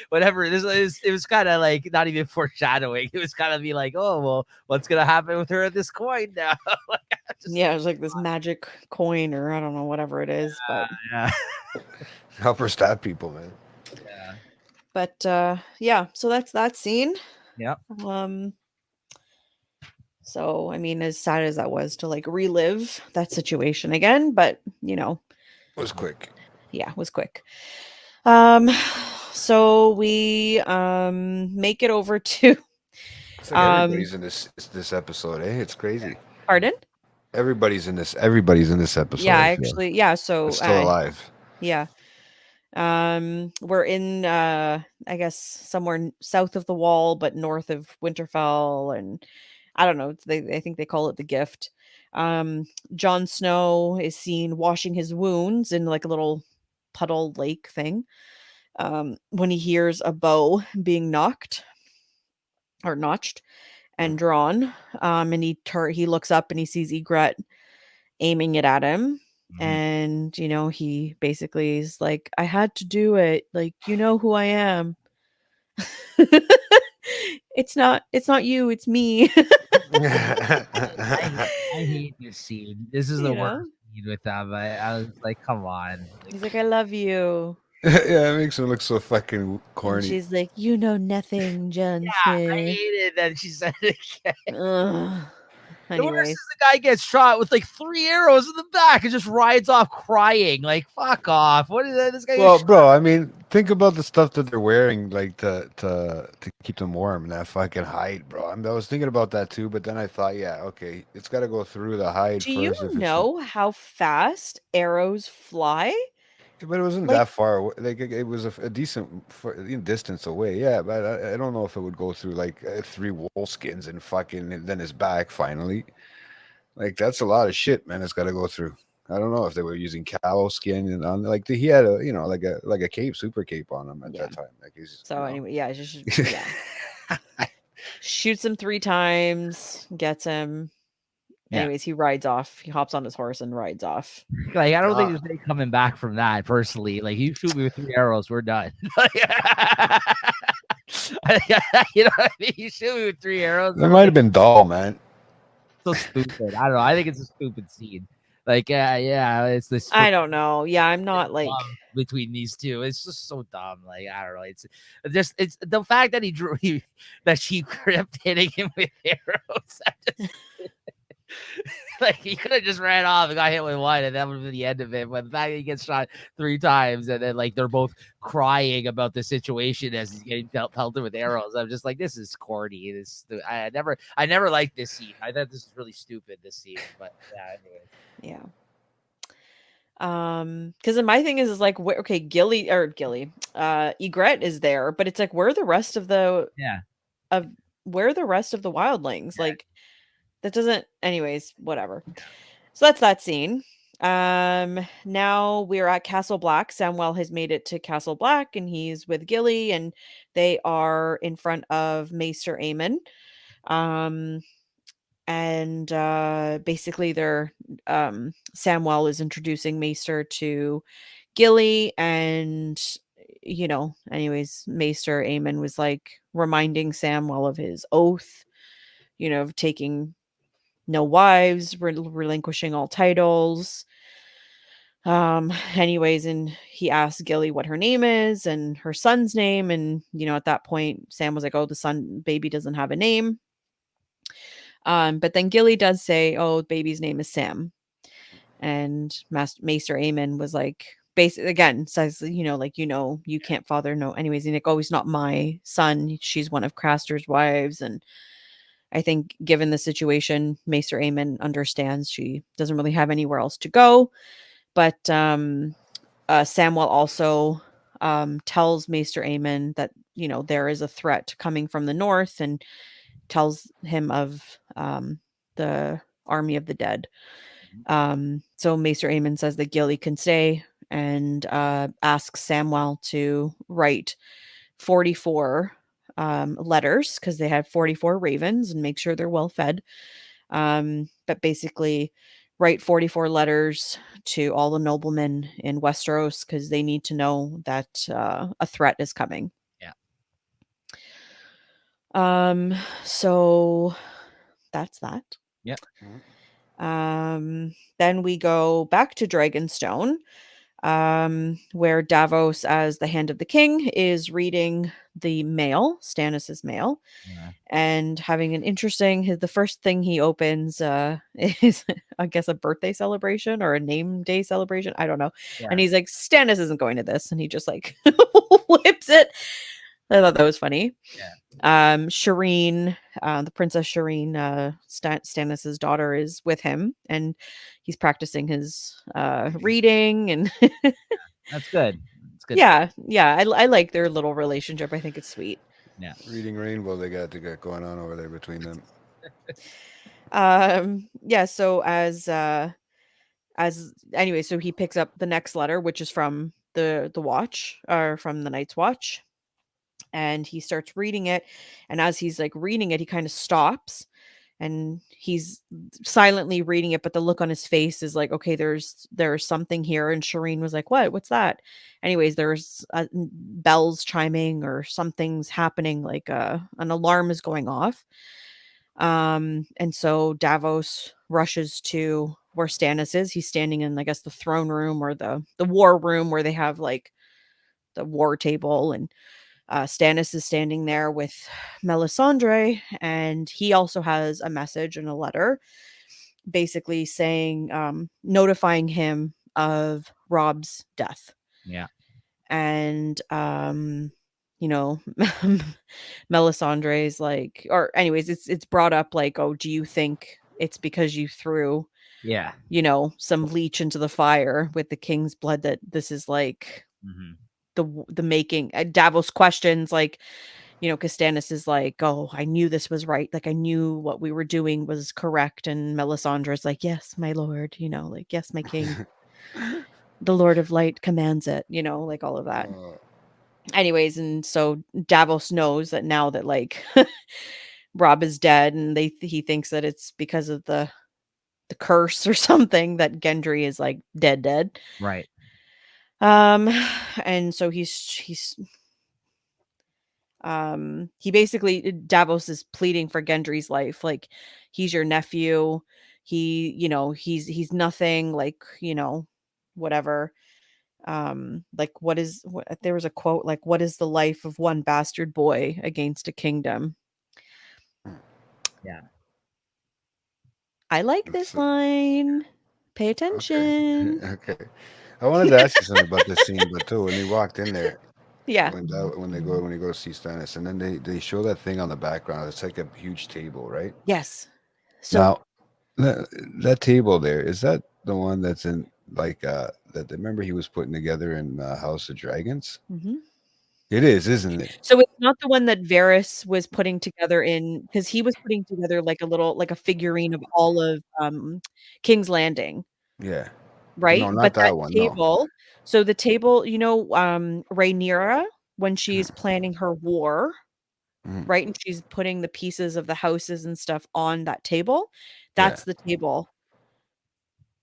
whatever. It was kind of like not even foreshadowing. It was kind of be like, oh well, what's gonna happen with her at this coin now? Yeah, it's like this magic coin, or I don't know, whatever it is, but Yeah, Help her stab people, man. yeah, yeah, so that's that scene. yep. Um so I mean, as sad as that was to like relive that situation again, but It was quick. yeah, it was quick. Um so we make it over to It's like everybody's in this episode, eh? It's crazy. pardon? Everybody's in this Yeah, episode, I feel. actually, yeah, so It's still alive. yeah. We're in I guess somewhere south of the wall but north of Winterfell, and I don't know, I think they call it the Gift. Jon Snow is seen washing his wounds in like a little puddle lake thing. When he hears a bow being knocked or notched and drawn, and he looks up and he sees Egret aiming it at him. Mhm. And he basically is like, "I had to do it, like, you know who I am." It's not you, it's me. I hate this scene. This is the You worst know? scene with them. I was like, come on. Like, He's like, "I love you." Yeah, it makes him look so fucking And corny. she's like, "You know nothing, John I Smith." hated that she said it again. Ugh. The worst Anyways, is the guy gets shot with like 3 arrows in the back and just rides off crying. Like, fuck off. What is that? This guy Well, gets bro, I mean, think about the stuff that they're wearing, like to keep them warm and that fucking hide, bro. I was thinking about that too, but then I thought, yeah, okay, it's got to go through the hide do you first if it's. know how fast arrows fly? But it wasn't Like, that far away. Like it was a decent distance away. Yeah, but I don't know if it would go through like three wolf skins and fucking and then his back finally. Like that's a lot of shit, man. It's got to go through. I don't know if they were using cow skin and on like he had a like a cape, super cape on him at yeah. that time. Like he's So anyway, yeah, yeah. Shoots him 3 times, gets him. Yeah. Anyways, he rides off. He hops on his horse and rides off. like, I don't think Ah, there's any coming back from that personally. Like, you shoot me with 3 arrows, we're done. You know what I mean? You shoot me with 3 arrows. it might have been dull, man. So stupid. I don't know. I think it's a stupid scene. Like, yeah, it's this I don't know. Yeah, I'm not like love between these two. It's just so dumb. Like, I don't know. It's the fact that that she kept hitting him with arrows. Like, he could have just ran off and got hit with one, and that would have been the end of it. But the fact that he gets shot 3 times, and then like they're both crying about the situation as he's getting pelted with arrows, I'm just like, this is corny. I never liked this scene. I thought this is really stupid. This scene, but yeah, anyway. yeah. Because then my thing is like, okay, Egret is there, but it's like, where are the rest of the Yeah, of where are the rest of the wildlings? Like, that doesn't. Anyways, whatever. So that's that scene. Now we're at Castle Black. Samwell has made it to Castle Black, and he's with Gilly, and they are in front of Maester Aemon. Um, and basically they're Samwell is introducing Maester to Gilly, and anyways, Maester Aemon was like reminding Samwell of his oath, of taking no wives, relinquishing all titles. Anyways, and he asked Gilly what her name is and her son's name, and at that point Sam was like, "Oh, the son baby doesn't have a name." But then Gilly does say, "Oh, baby's name is Sam." And Maester Aemon was like, basically again says, like, you can't father no. Anyways, and like, "Oh, he's not my son. She's one of Craster's wives." And I think given the situation, Maester Aemon understands she doesn't really have anywhere else to go. But Samwell also tells Maester Aemon that there is a threat coming from the north, and tells him of the army of the dead. So Maester Aemon says that Gilly can stay, and asks Samwell to write 44 letters, because they had 44 ravens, and make sure they're well fed. But basically, write 44 letters to all the noblemen in Westeros, because they need to know that a threat is coming. yeah, So that's that. yeah. Then we go back to Dragonstone, where Davos, as the Hand of the King, is reading the mail, Stannis's mail, Yeah. and having an interesting. The first thing he opens is, I guess, a birthday celebration or a name day celebration. I don't know. Yeah. And he's like, "Stannis isn't going to this," and he just like whips it. I thought that was funny. Yeah. Shireen, the Princess Shireen, Stannis's daughter, is with him, and he's practicing his reading, and That's good. It's good. yeah, I like their little relationship. I think it's sweet. Yeah. Reading Rainbow, they got going on over there between them. Yeah. So as anyway, so he picks up the next letter, which is from the watch, or from the Night's Watch, and he starts reading it. And as he's like reading it, he kind of stops, and he's silently reading it, but the look on his face is like, okay, there's something here. And Shireen was like, what's that? Anyways, there's bells chiming or something's happening, like an alarm is going off. And so Davos rushes to where Stannis is. He's standing in, I guess, the throne room or the war room where they have like the war table, and Stannis is standing there with Melisandre, and he also has a message and a letter basically saying, notifying him of Rob's death. Yeah. And, you know, Melisandre's like, or anyways, it's brought up like, oh, do you think it's because you threw, Yeah. some leech into the fire with the king's blood that this is like Mm-hmm. the making? Davos questions like, Stannis is like, oh, I knew this was right. Like, I knew what we were doing was correct. And Melisandre's like, yes, my lord, like, yes, my king, the Lord of Light commands it, like all of that. Uh, Anyways, and so Davos knows that now that like Rob is dead, and he thinks that it's because of the curse or something that Gendry is like dead. Right. Um, and so he basically, Davos is pleading for Gendry's life, like, he's your nephew, he's nothing, like, whatever. Like, there was a quote like, what is the life of one bastard boy against a kingdom? Yeah. I like this so- line. Pay okay. attention. Okay. I wanted to ask you something about this scene, but too when he walked in there, Yeah. when they go to see Stannis, and then they show that thing on the background. It's like a huge table, right? Yes. So Now that table there, is that the one that's in like that? Remember he was putting together in House of Dragons. mhm. It is, isn't it? So it's not the one that Varys was putting together because he was putting together like a figurine of all of King's Landing, Yeah. No, right? not But that that one. No. table, so the table, Rhaenyra, when she's planning her war, Mhm. right? And she's putting the pieces of the houses and stuff on that table. Yeah. That's the table.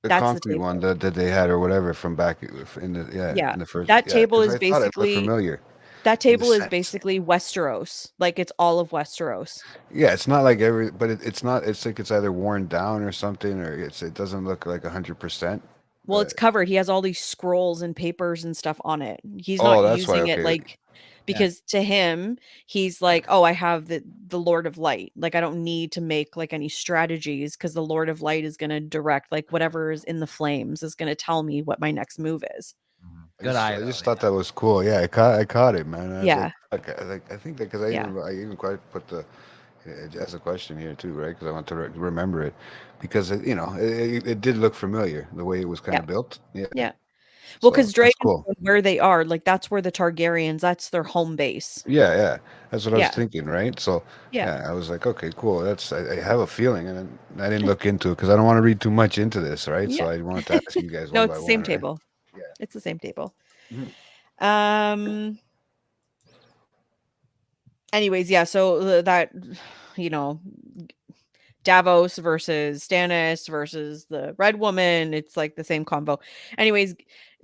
The That's the concrete one table. that they had or whatever from back in the Yeah. in the first That table because is I thought it looked basically familiar that in the table is sense. basically Westeros. Like, it's all of Westeros. Yeah, it's not like but it's not. It's like it's either worn down or something, or it doesn't look like 100%. Well, it's But covered. He has all these scrolls and papers and stuff on it. He's oh, not that's why. using it Okay, like, Yeah. because to him, he's like, "Oh, I have the Lord of Light. Like, I don't need to make like any strategies because the Lord of Light is going to direct, like, whatever is in the flames is going to tell me what my next move is." Mhm. Good eye I though. just thought that was cool. Yeah, I caught it, man. I was Yeah. I think that because Yeah. I even quite put the as a question here too, right? Because I want to remember it because it did look familiar the way it was kind Yeah. of built. Yeah, Yeah. Well, so cuz that's cool. Dragonstone, where they are, like, that's where the Targaryens, that's their home base. Yeah, yeah, that's what I was Yeah. thinking, right? So Yeah. yeah, I was like, okay, cool. I have a feeling, and then I didn't look into it because I don't want to read too much into this, right? So Yeah. I wanted to ask you guys No, one it's by the same one, right? table. Yeah. It's the same table. Mhm. Um Anyways, yeah, so that, you know, Davos versus Stannis versus the Red Woman, it's like the same combo. Anyways,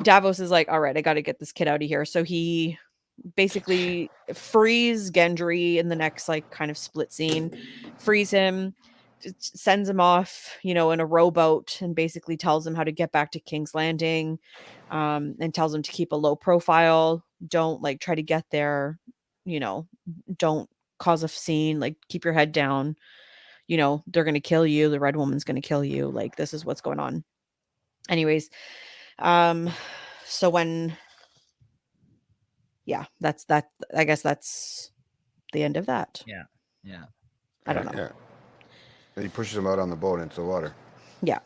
Davos is like, "All right, I got to get this kid out of here." So he basically frees Gendry in the next like kind of split scene, frees him, sends him off, in a rowboat, and basically tells him how to get back to King's Landing, and tells him to keep a low profile, don't like try to get there, you know, don't cause a scene, like keep your head down, they're going to kill you, the Red Woman's going to kill you, like this is what's going on. Anyways, um so when yeah, that's that, I guess that's the end of that. Yeah. Yeah. I don't know. Yeah. And he pushes him out on the boat into the water. Yeah.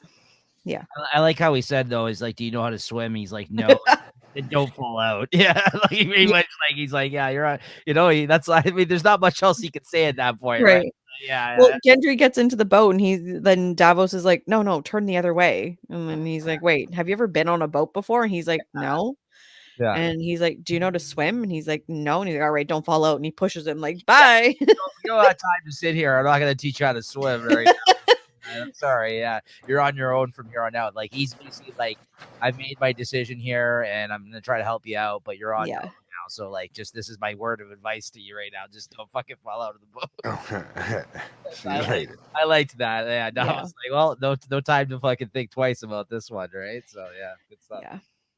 Yeah. I like how he said though, is like, do you know how to swim? He's like, no. Then don't fall out. Yeah, like pretty Yeah. much like he's like, yeah, you're right. That's I mean, there's not much else he could say at that point, right? Right. Yeah, Well, yeah, Gendry gets into the boat, and then Davos is like, no, turn the other way. And then he's like, wait, have you ever been on a boat before? And he's like, no. Yeah. And he's like, "Do you know how to swim?" And he's like, "No." And he's like, "All right, don't fall out." And he pushes him like, "Bye." We don't have time to sit here. I'm not gonna teach you how to swim right now. I'm sorry. Yeah, you're on your own from here on out. Like he's basically like, I've made my decision here, and I'm gonna try to help you out, but you're on your Yeah. own now. So like, just this is my word of advice to you right now. Just don't fucking fall out of the boat. See I you like, later. I liked that. Yeah, I Yeah. was like, well, no time to fucking think twice about this one, right? So yeah, good stuff.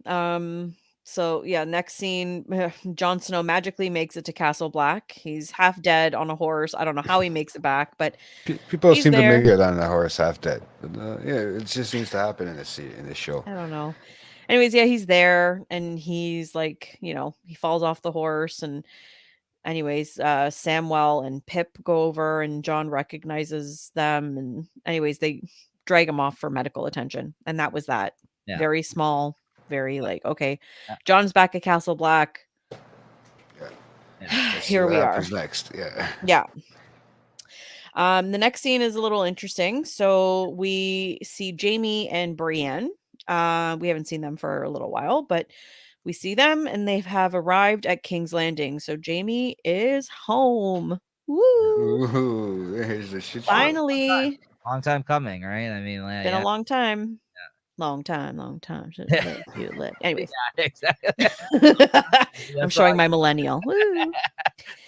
Yeah. So yeah, next scene, Jon Snow magically makes it to Castle Black. He's half dead on a horse. I don't know how he makes it back, but People he's seem to there. make it on the horse half dead. But, yeah, it just seems to happen in this show. I don't know. Anyways, yeah, he's there and he's like, he falls off the horse and anyways, Samwell and Pip go over and John recognizes them and anyways, they drag him off for medical attention. And that was that. Yeah. Very small, very Yeah. like, okay, Yeah. John's back at Castle Black. Let's see Here what we are. happens next. Yeah. Yeah. The next scene is a little interesting. So we see Jamie and Brienne. We haven't seen them for a little while, but we see them and they have arrived at King's Landing. So Jamie is home. Woo! Ooh, there's the shit show. Finally. Long time coming, right? I mean, Been a yeah. long time. Long time since you lit. Anyways. Yeah, exactly. I'm showing my millennial. Woo.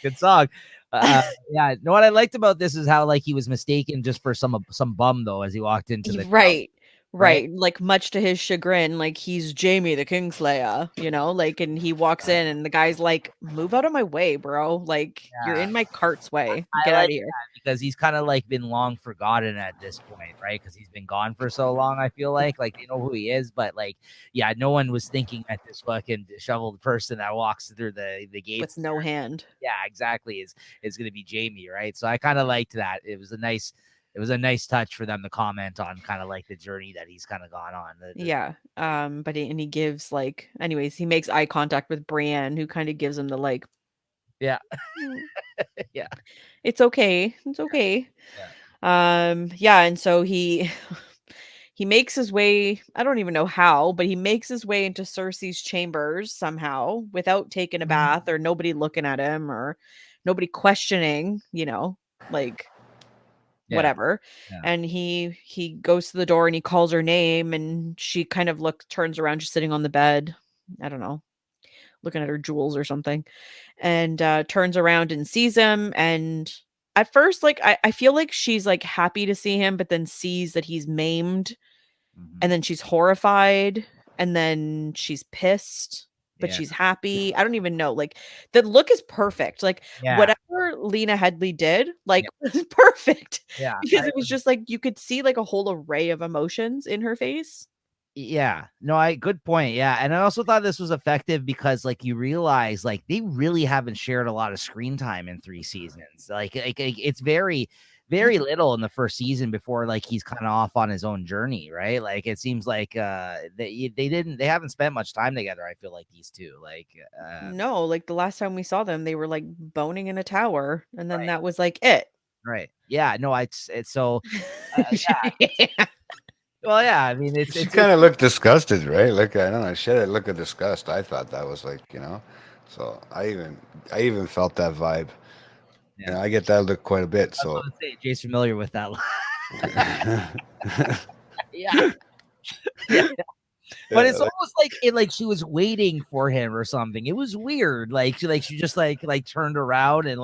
Good song. Yeah. No, what I liked about this is how like he was mistaken just for some bum though as he walked into the town, Right. right? Like much to his chagrin, like he's Jamie the Kingslayer, like and he walks in and the guy's like, "Move out of my way, bro. Like you're Yeah. in my cart's way. I Get out like of here." that because he's kind of like been long forgotten at this point, right? Because he's been gone for so long. I feel like they know who he is, but like, yeah, no one was thinking that this fucking disheveled person that walks through the gates With no hand. yeah, exactly, is going to be Jamie, right? So I kind of liked that. It was a nice touch for them to comment on kind of like the journey that he's kind of gone on. Yeah. But he gives like anyways, he makes eye contact with Brienne, who kind of gives him the like, yeah, "Mm, yeah, it's okay. It's okay." Yeah, and so he he makes his way, I don't even know how, but he makes his way into Cersei's chambers somehow without taking a bath or nobody looking at him or nobody questioning, like yeah, whatever. yeah. And he goes to the door and he calls her name and she kind of turns around, just sitting on the bed. I don't know, looking at her jewels or something. And turns around and sees him and at first, like I feel like she's like happy to see him, but then sees that he's maimed Mhm. and then she's horrified and then she's pissed but Yeah. she's happy. I don't even know, like the look is perfect, like Yeah, whatever Lena Headley did, like was perfect yeah, because it was just like you could see like a whole array of emotions in her face. yeah. No, good point. Yeah, and I also thought this was effective because like you realize like they really haven't shared a lot of screen time in 3 seasons. Like it's very little in the first season before like he's kind of off on his own journey, right? Like it seems like they haven't spent much time together. I feel like these two like No, like the last time we saw them they were like boning in a tower and then right, that was like it. right. Yeah, no, it's so yeah. Well, yeah, I mean She it's kind of looked disgusted, right? Like I don't know, she had a look of disgust. I thought that was like, So I even felt that vibe. yeah. I get that look quite a bit. I was So gonna say Jay's familiar with that. Yeah. Yeah. But it's almost like she was waiting for him or something. It was weird. She just turned around and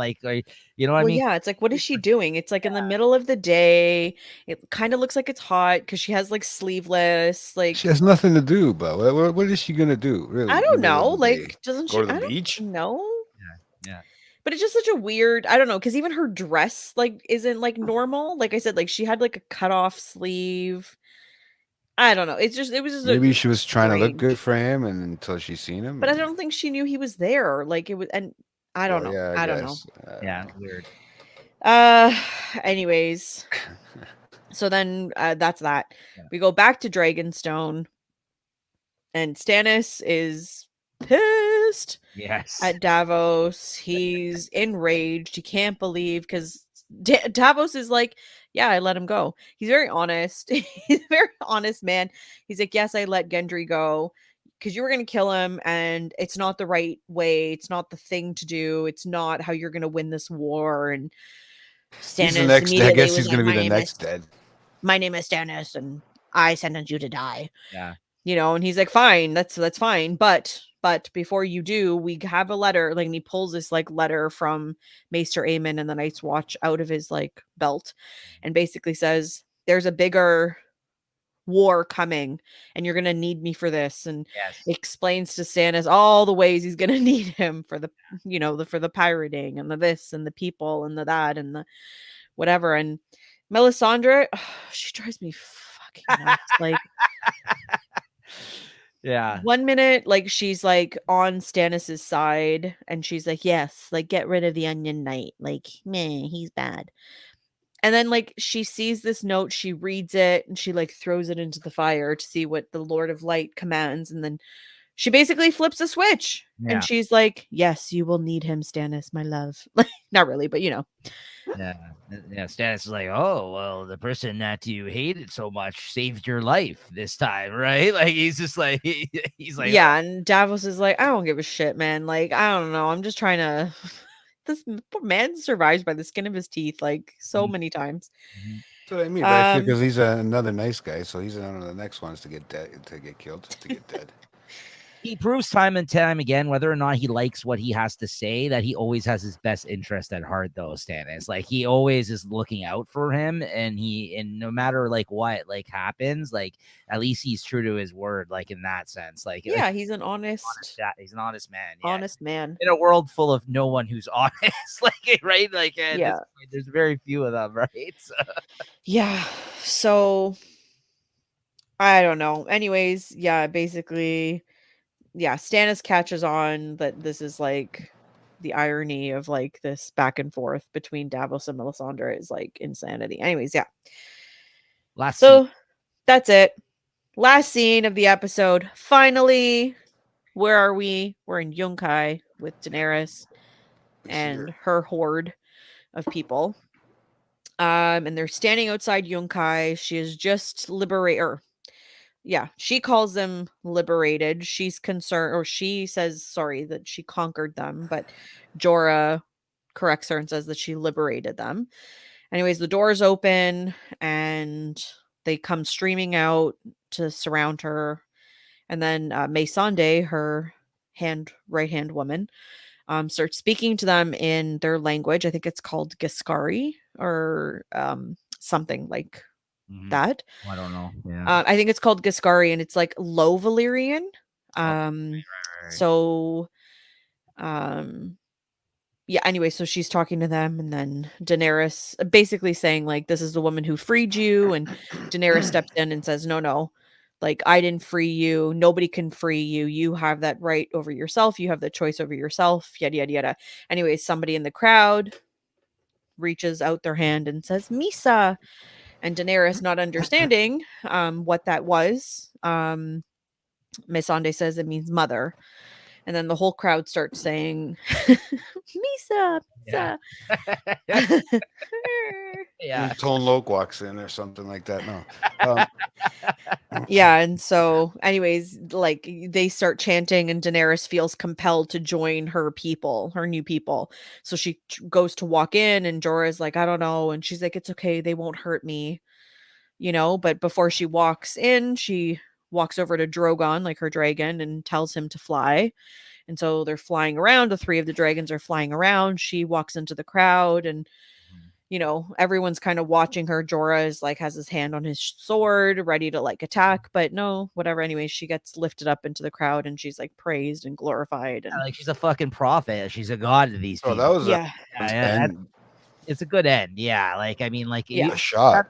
you know what I Well, mean? yeah, it's like, what is she doing? It's like in the middle of the day. It kind of looks like it's hot because she has like sleeveless, she like has nothing to do, but what is she gonna do, really, I in the don't middle know. of the day? Like, doesn't Go she? to the I don't beach? know. Yeah. But it's just such a weird, I don't know, because even her dress like isn't like normal. Like I said, like she had like a cut off sleeve. I don't know. It was just Maybe she was trying to look good strange. for him, and until she seen him. But I don't think she knew he was there. Like it was, and I don't Well, know. yeah, I I don't know. guess. Yeah. Weird. Uh, anyways, so then that's that. Yeah. We go back to Dragonstone. And Stannis is pissed Yes. at Davos. He's enraged. He can't believe because Davos is like, yeah, I let him go. He's very honest. He's a very honest man. He's like, yes, I let Gendry go because you were going to kill him, and it's not the right way. It's not the thing to do. It's not how you're going to win this war. And He's the Stannis next. I immediately guess was he's like, gonna be the next dead. my name is Stannis, and I sentence you to die. Yeah. And he's like, fine, that's fine. But before you do, we have a letter. Like, and he pulls this like letter from Maester Aemon and the Night's Watch out of his like belt, and basically says, there's a bigger war coming, and you're gonna need me for this. And Yes. explains to Stannis all the ways he's gonna need him for the for the pirating and the this and the people and the that and the whatever. And Melisandre, she drives me fucking nuts. Like, Yeah. one minute, like, she's like on Stannis's side, and she's like, yes, like, get rid of the Onion Knight. Like, meh, he's bad. And then, like, she sees this note, she reads it, and she like throws it into the fire to see what the Lord of Light commands. And then she basically flips a switch, Yeah. and she's like, yes, you will need him, Stannis, my love. Like, not really, but Yeah. Yeah. Stannis is like, oh, well, the person that you hated so much saved your life this time, right? Like, he's just like, he's like, yeah. And Davos is like, I don't give a shit, man. Like, I don't know. I'm just trying to. This poor man survives by the skin of his teeth, like, so many times. That's what I mean. But I feel Um, because he's another nice guy, so he's one of the next ones to get dead, to get killed, to get dead. he proves time and time again, whether or not he likes what he has to say, that he always has his best interest at heart, though. Stannis, like, he always is looking out for him, and no matter like what like happens, like, at least he's true to his word, like, in that sense. Like, yeah, he's an he's an honest man. Yeah. honest man. In a world full of no one who's honest, like, right? Like, Yeah. there's very few of them, right? So. Yeah. So I don't know. Anyways, yeah, basically, yeah, Stannis catches on that this is like the irony of like this back and forth between Davos and Melisandre is like insanity. Anyways, yeah. Last So that's it. Last scene of the episode. Finally, where are we? We're in Yunkai with Daenerys and her horde of people. And they're standing outside Yunkai. She is just she calls them liberated. She's concerned, or she says, sorry, that she conquered them, but Jorah corrects her and says that she liberated them. Anyways, the doors open and they come streaming out to surround her. And then Mhysa, her right hand woman, starts speaking to them in their language. I think it's called Giscari or something like that. I don't know. Yeah. I think it's called Giscari, and it's like low Valyrian. Right. So, yeah. Anyway, so she's talking to them, and then Daenerys basically saying like, "This is the woman who freed you," and Daenerys steps in and says, "No, no." Like, I didn't free you. Nobody can free you. You have that right over yourself. You have the choice over yourself. Yada yada yada. Anyway, somebody in the crowd reaches out their hand and says, "Mhysa," and Daenerys, not understanding what that was, Missandei says it means mother, and then the whole crowd starts saying, "Mhysa, Yeah. Mhysa." Yeah. Tone Loke walks in or something like that. No. Yeah, and so, anyways, like, they start chanting, and Daenerys feels compelled to join her new people. So she goes to walk in, and Jorah's like, I don't know, and she's like, it's okay, they won't hurt me, But before she walks in, she walks over to Drogon, like her dragon, and tells him to fly. And so they're flying around. The three of the dragons are flying around. She walks into the crowd, and everyone's kind of watching her. Jorah is like, has his hand on his sword, ready to like attack, but no, whatever. Anyway, she gets lifted up into the crowd, and she's like praised and glorified. And Like, she's a fucking prophet. She's a god to these people. Oh, that was yeah, it's a good end. Yeah. Like, I mean, like, Yeah. a shot.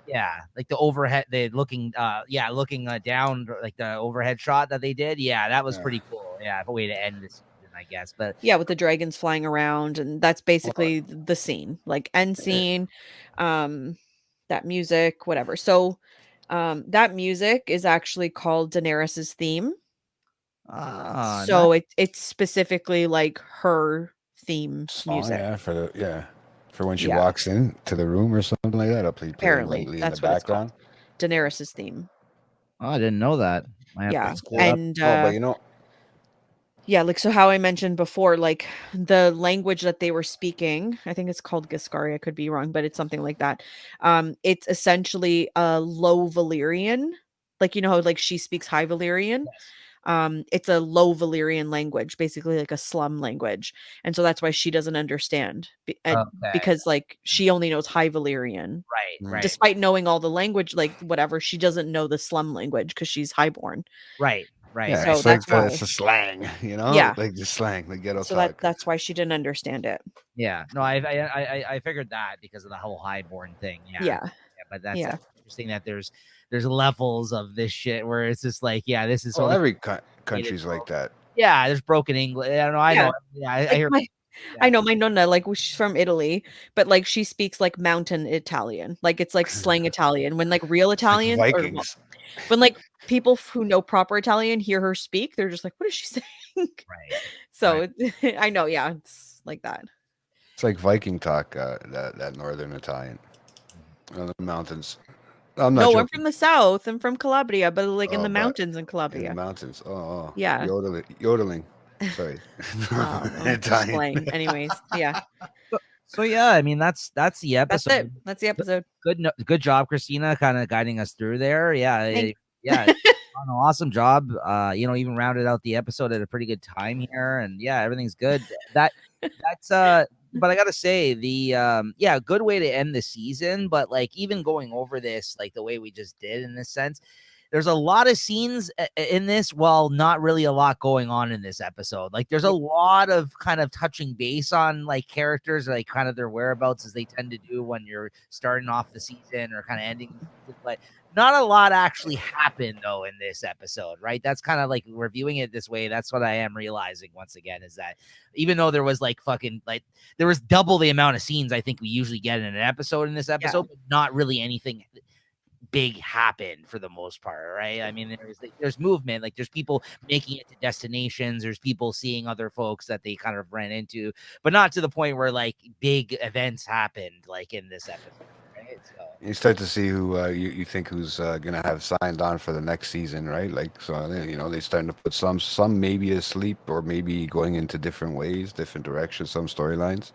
yeah, like the overhead, looking down, like the overhead shot that they did. Yeah, that was pretty cool. Yeah, a way to end this season, I guess. But yeah, with the dragons flying around, and that's basically the scene, like end scene. That music, whatever. So that music is actually called Daenerys's theme. So it's specifically like her theme music. Yeah, for when she walks in to the room or something like that. I'll play Apparently, lightly that's in the what it's called. background. Daenerys's theme. Oh, I didn't know that. I have Yeah. to look it up. And Oh, but you know, yeah, like so how I mentioned before, like the language that they were speaking, I think it's called Giscari, I could be wrong, but it's something like that. It's essentially a low Valyrian. Like you know how like she speaks high Valyrian? Yes. It's a low Valyrian language, basically like a slum language. And so that's why she doesn't understand Okay. because like she only knows high Valyrian. Right. Mm. Right. Despite knowing all the language, like whatever, she doesn't know the slum language because she's highborn. Right. Right. yeah, So it's like that's why. it's a slang, you know, Yeah. like the slang, the ghetto So talk. that's why she didn't understand it. Yeah. No, I figured that because of the whole highborn thing. Yeah. Yeah. But that's Yeah. interesting that there's levels of this shit where it's just like, yeah, this is Oh, only every country's like that. yeah, there's broken English. I don't know. I Yeah. know. Yeah, I Like hear. my Yeah. I know my nonna, like she's from Italy, but like she speaks like mountain Italian. Like it's like slang Italian. When like real It's like Italians or well, Vikings. when like people who know proper Italian hear her speak, they're just like, what is she saying? Right. So I know, yeah, it's like that. It's like Viking talk. That northern Italian, the mountains. I'm not No, I'm joking. from the south. I'm from Calabria, but like in Oh, the but mountains in in the Calabria. mountains. Oh, Yeah. yodeling. Sorry, Well, just Italian. slang. Anyways, yeah. So yeah, I mean that's the That's episode. it. That's the episode. Good job, Christina, kind of guiding us through there. Yeah, Thanks. yeah, an awesome job. Even rounded out the episode at a pretty good time here, and yeah, everything's good. That's but I gotta say good way to end the season. But like even going over this, like the way we just did in this sense, there's a lot of scenes in this while not really a lot going on in this episode. Like there's a lot of kind of touching base on like characters, like kind of their whereabouts as they tend to do when you're starting off the season or kind of ending the season. But not a lot actually happened though in this episode, right? That's kind of like reviewing it this way. That's what I am realizing once again is that even though there was like fucking like there was double the amount of scenes I think we usually get in an episode in this episode, but not really anything big happen for the most part, right? I mean, there's movement, like there's people making it to destinations, there's people seeing other folks that they kind of ran into, but not to the point where like big events happened like in this episode, right? So You start to see who you think who's gonna have signed on for the next season, right? Like so, they're starting to put some maybe asleep or maybe going into different ways, different directions, some storylines.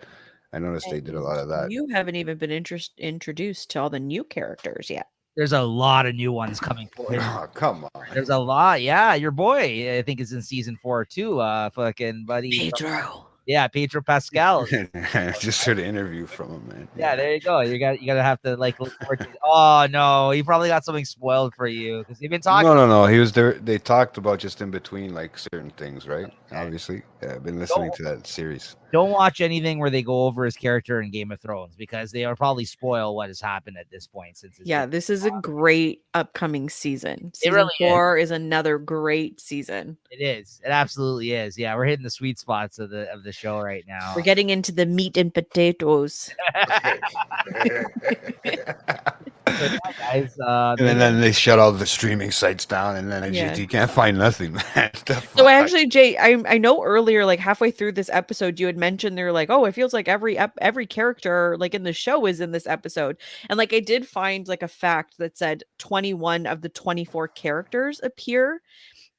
I noticed they did a lot of that. You haven't even been introduced to all the new characters yet. there's a lot of new ones coming forward. Oh, come on. There's a lot, yeah. Your boy, I think, is in season 4 too. Fucking buddy, Pedro. yeah, Pedro Pascal. Just heard an interview from him, man. Yeah, there you go. You gotta have to like look forward to it. Oh no, he probably got something spoiled for you because they've been talking. No. He was there. They talked about just in between like certain things, right? Obviously, yeah. I've been listening to that series. Don't watch anything where they go over his character in Game of Thrones because they will probably spoil what has happened at this point. Since it's Yeah, this is a great upcoming season. Season really 4 is another great season. it is. It absolutely is. Yeah, we're hitting the sweet spots of the show right now. We're getting into the meat and potatoes. So, yeah, guys, And then they shut all the streaming sites down, and then Yeah. you can't find nothing, man. So actually, Jay, I know earlier, like halfway through this episode, you had mentioned they're like, oh, it feels like every character like in the show is in this episode, and like I did find like a fact that said 21 of the 24 characters appear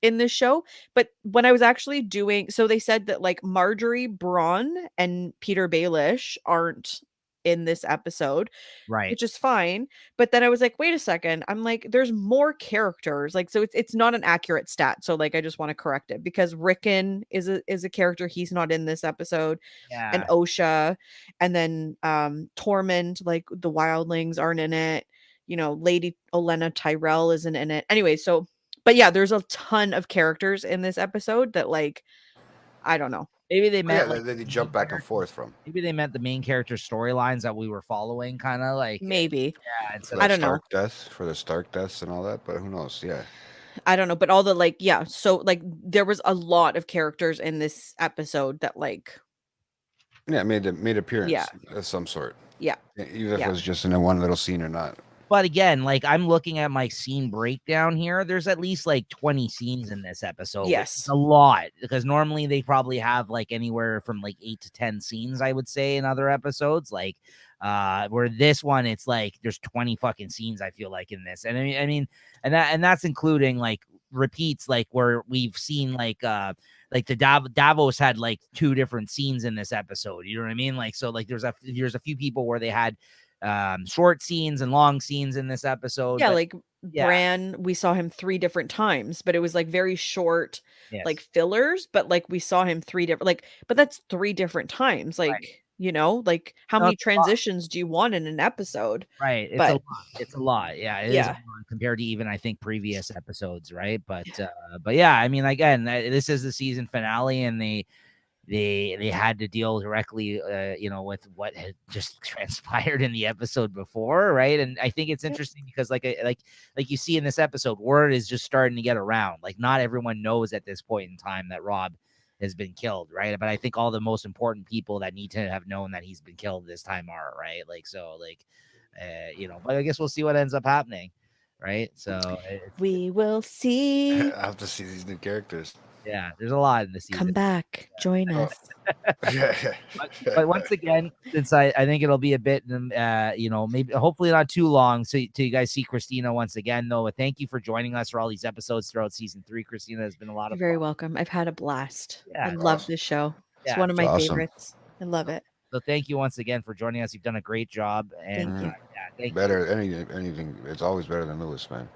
in this show. But when I was actually doing, so they said that like Marjorie Braun and Peter Baelish aren't in this episode, right. which is fine. But then I was like, wait a second. I'm like, there's more characters. Like, so it's not an accurate stat. So like I just want to correct it because Rickon is a character. He's not in this episode. Yeah. And Osha. And then Tormund, like the wildlings aren't in it. Lady Olenna Tyrell isn't in it. Anyway, so but yeah, there's a ton of characters in this episode that like I don't know. Maybe they meant Yeah, then you jump back and forth from. Maybe they meant the main character storylines that we were following, kind of like Maybe. Yeah, For I don't know. For the Stark deaths and all that, but who knows? Yeah. I don't know, but all the like, yeah. So like, there was a lot of characters in this episode that like, Yeah, made appearance Yeah. of some sort. yeah, Even if Yeah. it was just in a one little scene or not. But again, like I'm looking at my scene breakdown here. There's at least like 20 scenes in this episode. Yes. Which is a lot because normally they probably have like anywhere from like 8 to 10 scenes, I would say, in other episodes. Like, Where this one, it's like there's 20 fucking scenes, I feel like, in this. And I mean, and that's including like repeats, like where we've seen like the Davos had like 2 different scenes in this episode. You know what I mean? Like, so like there's a few people where they had short scenes and long scenes in this episode. Yeah, But like yeah, Bran, we saw him 3 different times, but it was like very short, like yes, fillers, but like we saw him 3 different, like, but that's 3 different times. right. Like, like how No, many it's a lot, transitions do you want in an episode? right? It's a But lot. It's a lot. Yeah, it is a yeah, lot compared to even I think previous episodes, right? But yeah, I mean, again, this is the season finale, and they had to deal directly with what had just transpired in the episode before, right? And I think it's interesting because like you see in this episode, word is just starting to get around. Like, not everyone knows at this point in time that Rob has been killed, right? But I think all the most important people that need to have known that he's been killed this time are, right? Like, so like but I guess we'll see what ends up happening, right? So we will see. I have to see these new characters. yeah, there's a lot in the season. Come back, join Oh. us. But once again, since I think it'll be a bit, maybe hopefully not too long, so till you guys see Christina once again, though. But thank you for joining us for all these episodes throughout season 3. Christina, has been a lot You're of very fun. welcome. I've had a blast. Yeah, I love awesome. this show. It's Yeah, one of it's my awesome. favorites. I love it. So thank you once again for joining us. You've done a great job, and Thank you. yeah, thank Better anything. It's always better than Lewis, man.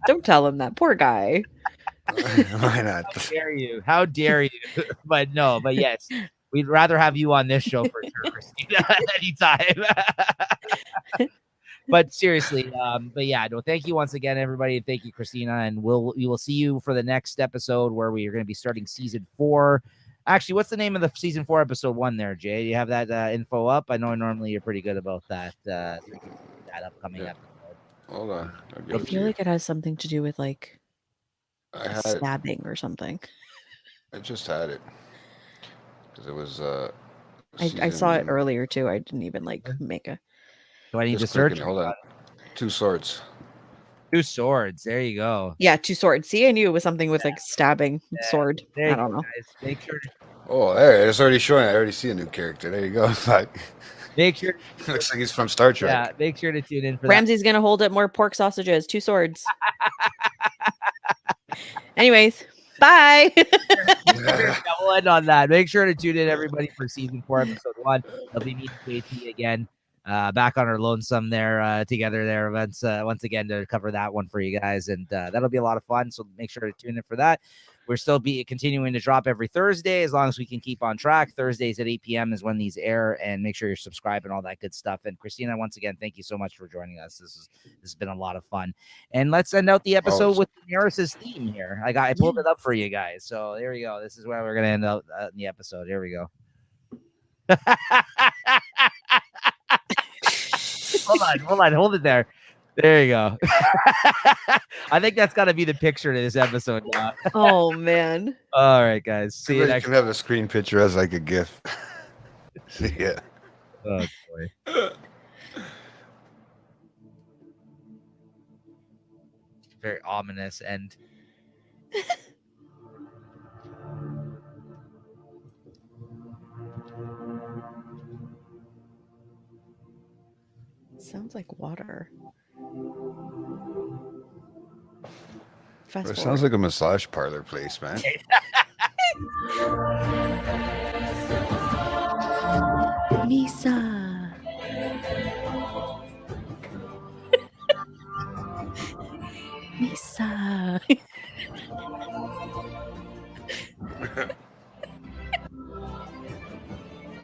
Don't tell him that. Poor guy. Why you. not? How dare you? How dare you? But yes, we'd rather have you on this show for sure, Christina, anytime. But seriously, but yeah, no, thank you once again, everybody. Thank you, Christina, and we will see you for the next episode where we are going to be starting season 4. Actually, what's the name of the season 4 episode 1 there, Jay? Do you have that info up? I know normally you're pretty good about that. So you can see that upcoming episode. Hold on. I feel like it has something to do with like I a had it. stabbing or something. I just had it because it was. I saw it earlier too. I didn't even like make a. Do I need to Just search? clicking. Hold on. 2 swords. 2 swords. There you go. Yeah, 2 swords. See, I knew it was something with like stabbing sword. There you I don't go, know. guys. Make sure to Oh, there it's already showing. I already see a new character. There you go. Fuck. make sure. Looks like he's from Star Trek. Yeah, make sure to tune in for Ramsey's gonna hold up more pork sausages. 2 swords. Anyways, bye. Yeah, we'll end on that. Make sure to tune in, everybody, for season 4, episode 1. I'll be meeting JT again, back on our lonesome there together there once again to cover that one for you guys, and that'll be a lot of fun. So make sure to tune in for that. We're still continuing to drop every Thursday as long as we can keep on track. Thursdays at 8 p.m. is when these air, and make sure you're subscribed and all that good stuff. And Christina, once again, thank you so much for joining us. This has been a lot of fun. And let's end out the episode with Daenerys's theme here. I pulled it up for you guys. So there we go. This is where we're gonna end up in the episode. Here we go. Hold it there. There you go. I think that's got to be the picture to this episode now. Oh man. All right, guys. See you next. You can have a screen picture as like a GIF. See ya. Oh boy. Very ominous and. Sounds like water. Fast It forward. sounds like a massage parlor place, man. Mhysa.